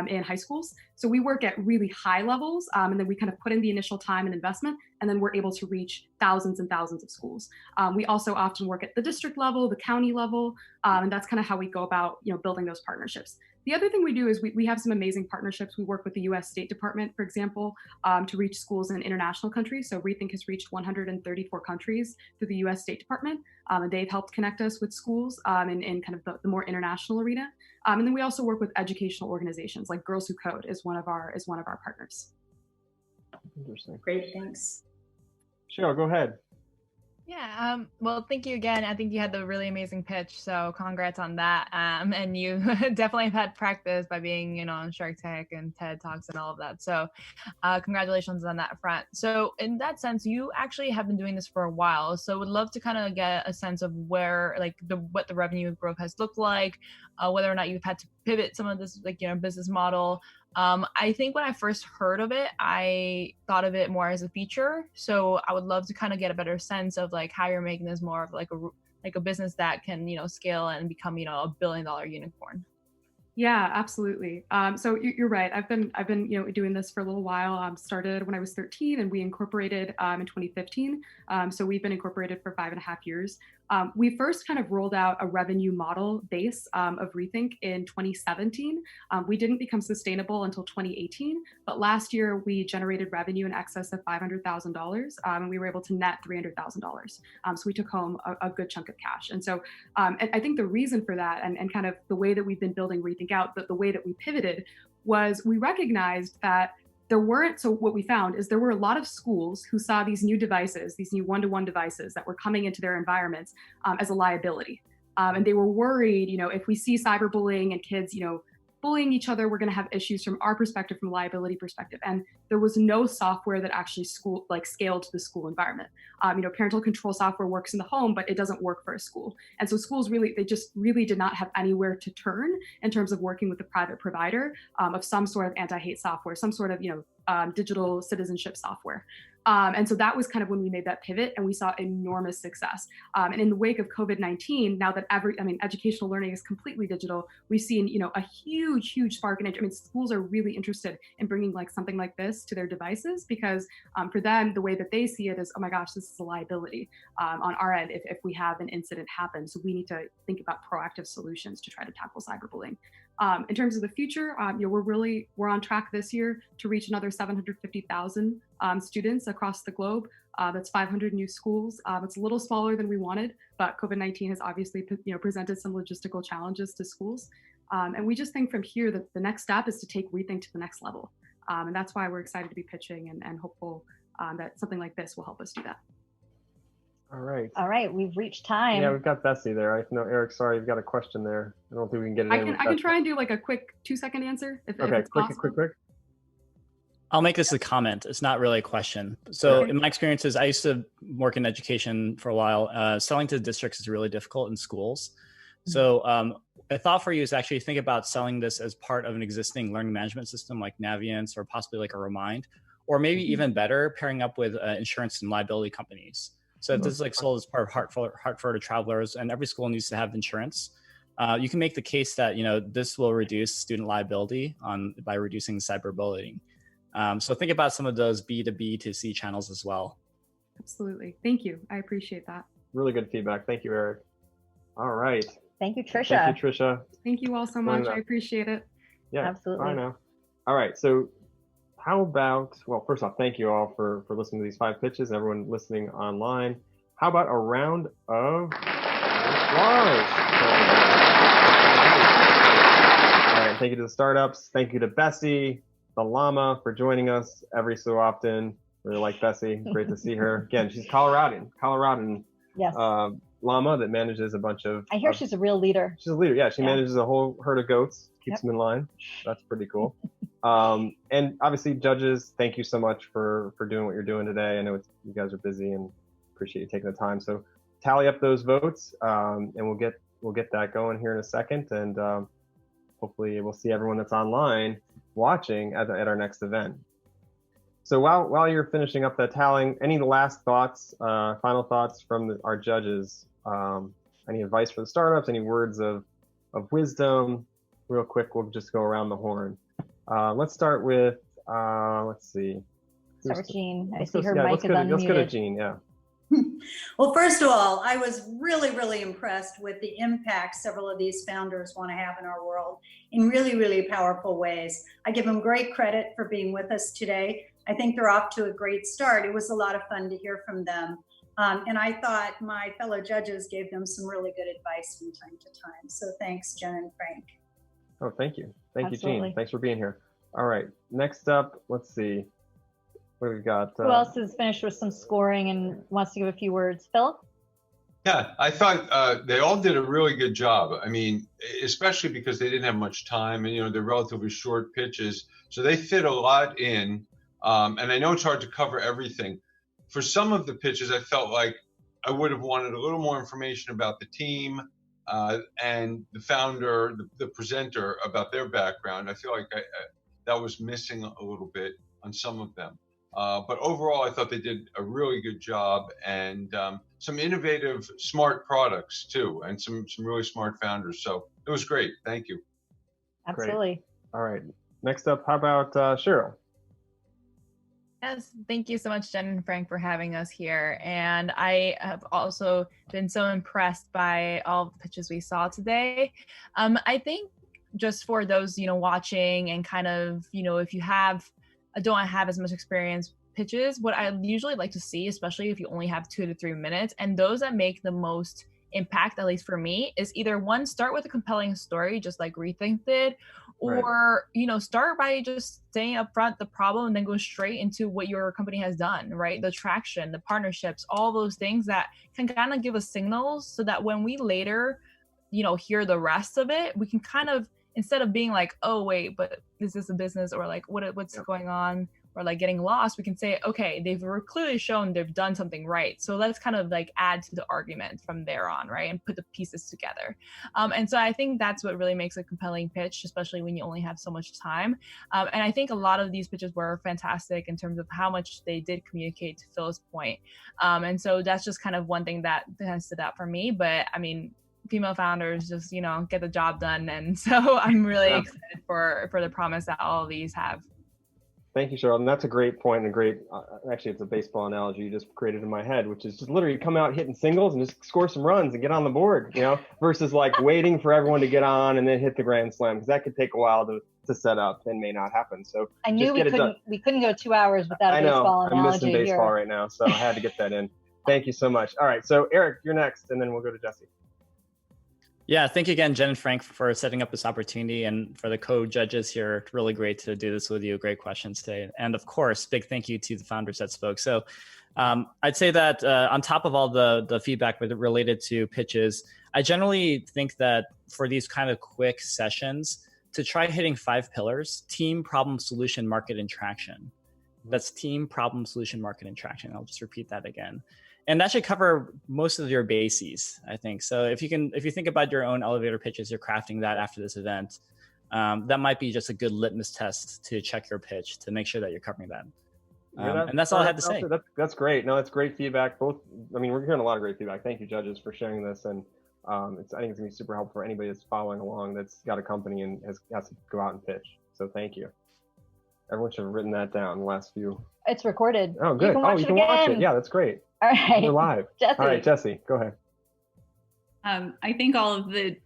in high schools. So we work at really high levels, and then we kind of put in the initial time and investment, and then we're able to reach thousands and thousands of schools. We also often work at the district level, the county level, and that's kind of how we go about building those partnerships. The other thing we do is we have some amazing partnerships. We work with the U.S. State Department, for example, to reach schools in international countries. So ReThink has reached 134 countries through the U.S. State Department, and they've helped connect us with schools in kind of the more international arena. And then we also work with educational organizations, like Girls Who Code is one of our partners. Interesting. Great, thanks. Cheryl, go ahead. Yeah, well, thank you again. I think you had the really amazing pitch, so congrats on that. And you definitely have had practice by being, on Shark Tank and TED Talks and all of that. So congratulations on that front. So in that sense, you actually have been doing this for a while. So would love to kind of get a sense of where, what the revenue growth has looked like, whether or not you've had to pivot some of this, business model. I think when I first heard of it, I thought of it more as a feature. So I would love to kind of get a better sense of how you're making this more of a business that can, scale and become, a $1 billion unicorn. Yeah, absolutely. So you're right. I've been doing this for a little while. Started when I was 13, and we incorporated in 2015. So we've been incorporated for 5.5 years. We first kind of rolled out a revenue model base of ReThink in 2017. We didn't become sustainable until 2018, but last year we generated revenue in excess of $500,000, and we were able to net $300,000. So we took home a good chunk of cash. And so and I think the reason for that, and kind of the way that we've been building ReThink out, the way that we pivoted, was we recognized that what we found is there were a lot of schools who saw these new devices, these new one-to-one devices that were coming into their environments as a liability. And they were worried, if we see cyberbullying and kids, bullying each other, we're going to have issues from our perspective, from a liability perspective. And there was no software that actually scaled to the school environment. Parental control software works in the home, but it doesn't work for a school. And so schools they just really did not have anywhere to turn in terms of working with a private provider of some sort of anti-hate software, some sort of, digital citizenship software. And so that was kind of when we made that pivot, and we saw enormous success. And in the wake of COVID-19, now that educational learning is completely digital, we've seen, a huge spark in it. Schools are really interested in bringing something like this to their devices, because for them, the way that they see it is, oh my gosh, this is a liability on our end if we have an incident happen. So we need to think about proactive solutions to try to tackle cyberbullying. In terms of the future, we're on track this year to reach another 750,000 students across the globe. That's 500 new schools. It's a little smaller than we wanted, but COVID-19 has obviously presented some logistical challenges to schools. And we just think from here that the next step is to take ReThink to the next level. And that's why we're excited to be pitching and hopeful that something like this will help us do that. All right. All right, we've reached time. Yeah, we've got Bessie there. I know, Eric, sorry, you've got a question there. I don't think we can get it in. I can try and do a quick 2-second answer if it's possible. Quick. I'll make this a comment. It's not really a question. So in my experiences, I used to work in education for a while. Selling to districts is really difficult in schools. So a thought for you is actually think about selling this as part of an existing learning management system like Naviance, or possibly like a Remind, or maybe even better, pairing up with insurance and liability companies. So if this is sold as part of Hartford or Travelers, and every school needs to have insurance, you can make the case that this will reduce student liability by reducing cyberbullying. So think about some of those B2B to C channels as well. Absolutely. Thank you. I appreciate that. Really good feedback. Thank you, Eric. All right. Thank you, Trisha. Thank you, Trisha. Thank you all so much. I appreciate it. Yeah, absolutely. Bye now. All right. So how about, well, first off, thank you all for listening to these 5 pitches and everyone listening online. How about a round of applause? All right. Thank you to the startups. Thank you to Bessie, the llama, for joining us every so often. Really like Bessie. Great to see her. Again, she's Coloradan. Yes. Llama that manages a bunch of. I hear she's a real leader. She's a leader. Yeah, she manages a whole herd of goats, keeps them in line. That's pretty cool. And obviously, judges, thank you so much for doing what you're doing today. I know you guys are busy, and appreciate you taking the time. So tally up those votes, and we'll get that going here in a second, and hopefully we'll see everyone that's online watching at our next event. So while you're finishing up that tallying, any last thoughts, final thoughts from our judges? Any advice for the startups? Any words of wisdom? Real quick, we'll just go around the horn. Let's start with, let's see. Start with Jean. I see her mic is unmuted. Let's go to Jean, yeah. Well, first of all, I was really, really impressed with the impact several of these founders want to have in our world in really, really powerful ways. I give them great credit for being with us today. I think they're off to a great start. It was a lot of fun to hear from them. And I thought my fellow judges gave them some really good advice from time to time. So thanks, Jen and Frank. Oh, thank you. Thank Absolutely. you, Jean. Thanks for being here. All right, next up, let's see. What have we got? Who else is finished with some scoring and wants to give a few words? Phil? Yeah, I thought they all did a really good job. I mean, especially because they didn't have much time and, you know, they're relatively short pitches. So they fit a lot in. And I know it's hard to cover everything. For some of the pitches, I felt like I would have wanted a little more information about the team and the founder, the presenter, about their background. I feel like that was missing a little bit on some of them. But overall, I thought they did a really good job, and some innovative, smart products too, and some really smart founders. So it was great. Thank you. Absolutely. Great. All right. Next up, how about Cheryl? Yes, thank you so much, Jen and Frank, for having us here. And I have also been so impressed by all the pitches we saw today. I think just for those, watching and kind of, if you don't have as much experience pitches, what I usually like to see, especially if you only have 2 to 3 minutes, and those that make the most impact, at least for me, is either one, start with a compelling story, just like ReThink did, or start by just staying up front the problem and then go straight into what your company has done, right? The traction, the partnerships, all those things that can kind of give us signals so that when we later, hear the rest of it, we can kind of, instead of being like, oh wait, but is this a business, or like what's going on, or like getting lost, we can say, okay, they've clearly shown they've done something right. So let's kind of like add to the argument from there on, right? And put the pieces together. And so I think that's what really makes a compelling pitch, especially when you only have so much time. And I think a lot of these pitches were fantastic in terms of how much they did communicate, to Phil's point. And so that's just kind of one thing that kind of stood out for me. But I mean, female founders just, get the job done. And so I'm really excited for the promise that all of these have. Thank you, Cheryl. And that's a great point, and a great, actually, it's a baseball analogy you just created in my head, which is just literally come out hitting singles and just score some runs and get on the board, versus like waiting for everyone to get on and then hit the grand slam, because that could take a while to set up and may not happen. So I knew we couldn't go 2 hours without a baseball analogy. I'm missing baseball right now, so I had to get that in. Thank you so much. All right, so Eric, you're next, and then we'll go to Jessie. Yeah, thank you again, Jen and Frank, for setting up this opportunity, and for the co-judges here. Really great to do this with you. Great questions today. And of course, big thank you to the founders that spoke. So I'd say that on top of all the feedback related to pitches, I generally think that for these kind of quick sessions, to try hitting 5 pillars: team, problem, solution, market, and traction. That's team, problem, solution, market, and traction. I'll just repeat that again. And that should cover most of your bases, I think. So if you think about your own elevator pitches, you're crafting that after this event, that might be just a good litmus test to check your pitch to make sure that you're covering that. And that's all I had to say. That's great. No, that's great feedback. We're hearing a lot of great feedback. Thank you, judges, for sharing this. And I think it's going to be super helpful for anybody that's following along, that's got a company and has to go out and pitch. So thank you. Everyone should have written that down the last few. It's recorded. Oh, good. You can watch it. Yeah, that's great. All right. We're live. Jessie. All right, Jessie, go ahead. I think all of the,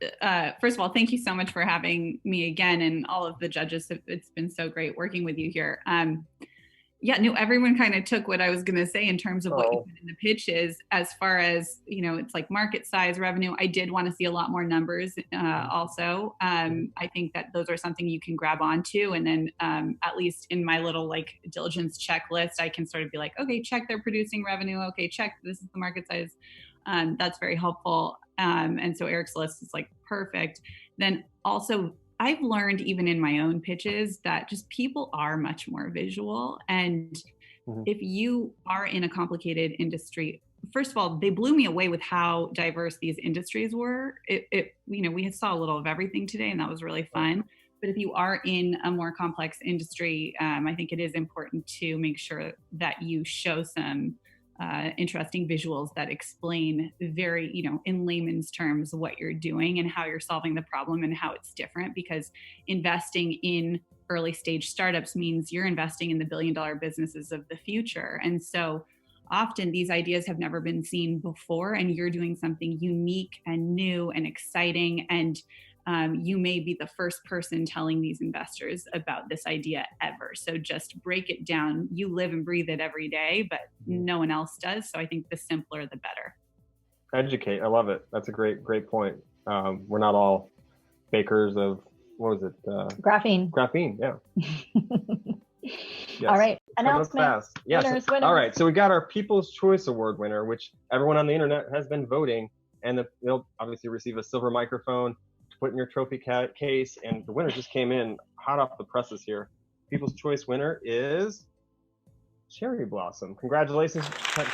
first of all, thank you so much for having me again, and all of the judges. It's been so great working with you here. Everyone kind of took what I was going to say in terms of what you put in the pitches, as far as, it's like market size, revenue. I did want to see a lot more numbers also. I think that those are something you can grab onto. And then at least in my little like diligence checklist, I can sort of be like, okay, check they're producing revenue. Okay, check this is the market size. That's very helpful. And so Eric's list is like perfect. Then also, I've learned even in my own pitches that just people are much more visual. And if you are in a complicated industry, first of all, they blew me away with how diverse these industries were. We saw a little of everything today, and that was really fun. But if you are in a more complex industry, I think it is important to make sure that you show some interesting visuals that explain very, in layman's terms, what you're doing and how you're solving the problem and how it's different, because investing in early stage startups means you're investing in the billion-dollar businesses of the future. And so often these ideas have never been seen before, and you're doing something unique and new and exciting, and you may be the first person telling these investors about this idea ever. So just break it down. You live and breathe it every day, but no one else does. So I think the simpler, the better. Educate. I love it. That's a great point. We're not all bakers of, what was it? Graphene. Graphene, yeah. Yes. All right. Announcement. Yes. Winners. All right. So we got our People's Choice Award winner, which everyone on the internet has been voting, and they'll obviously receive a silver microphone to put in your trophy case. And the winner just came in hot off the presses here. People's Choice winner is Cherry Blossom. Congratulations to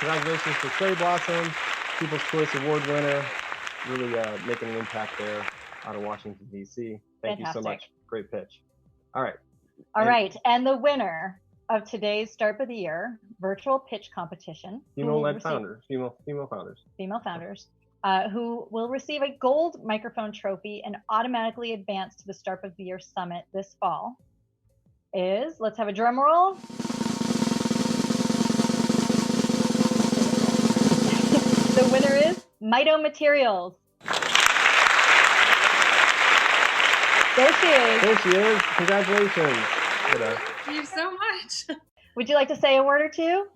Cherry Blossom, People's Choice Award winner. Really making an impact there out of Washington, D.C. Thank you so much. Great pitch. All right. And the winner of today's Startup of the Year virtual pitch competition. Female founders, who will receive a gold microphone trophy and automatically advance to the Startup of the Year Summit this fall is, let's have a drum roll. The winner is MITO Materials. There she is. Congratulations. Thank you so much. Would you like to say a word or two?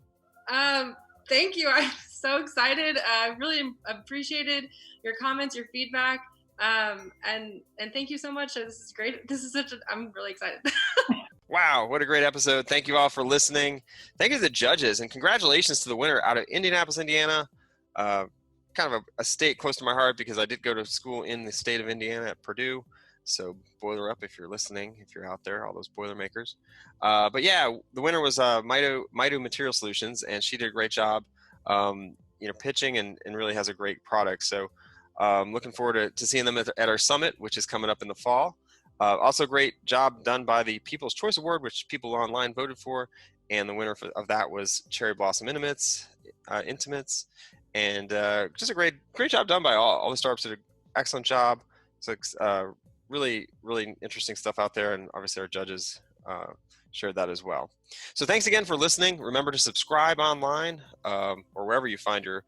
Thank you. I'm so excited. I really appreciated your comments, your feedback, and thank you so much. This is great. I'm really excited. Wow, what a great episode. Thank you all for listening. Thank you to the judges, and congratulations to the winner out of Indianapolis, Indiana. Kind of a state close to my heart because I did go to school in the state of Indiana at Purdue. So boiler up if you're listening, if you're out there, all those Boilermakers. But yeah, the winner was MITO Material Solutions, and she did a great job, pitching and really has a great product. So looking forward to seeing them at our summit, which is coming up in the fall. Also great job done by the People's Choice Award, which people online voted for. And the winner of that was Cherry Blossom Intimates. And just a great job done by all the startups did an excellent job. So really interesting stuff out there, and obviously our judges shared that as well. So thanks again for listening. Remember to subscribe online or wherever you find your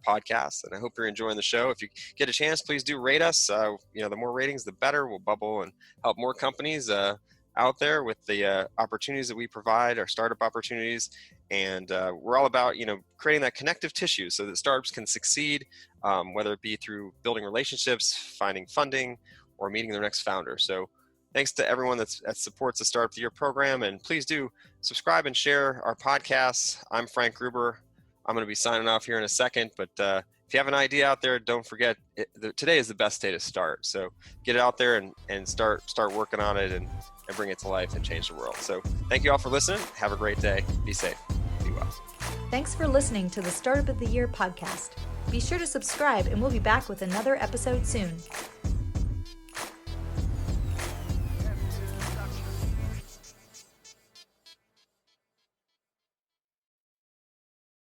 podcasts, and I hope you're enjoying the show. If you get a chance, please do rate us. The more ratings, the better. We'll bubble and help more companies out there with the opportunities that we provide, our startup opportunities. And we're all about, creating that connective tissue so that startups can succeed, whether it be through building relationships, finding funding, or meeting their next founder. So thanks to everyone that supports the Startup of the Year program. And please do subscribe and share our podcasts. I'm Frank Gruber. I'm going to be signing off here in a second. But if you have an idea out there, don't forget, today is the best day to start. So get it out there and start working on it and bring it to life and change the world. So thank you all for listening. Have a great day. Be safe. Be well. Thanks for listening to the Startup of the Year podcast. Be sure to subscribe, and we'll be back with another episode soon.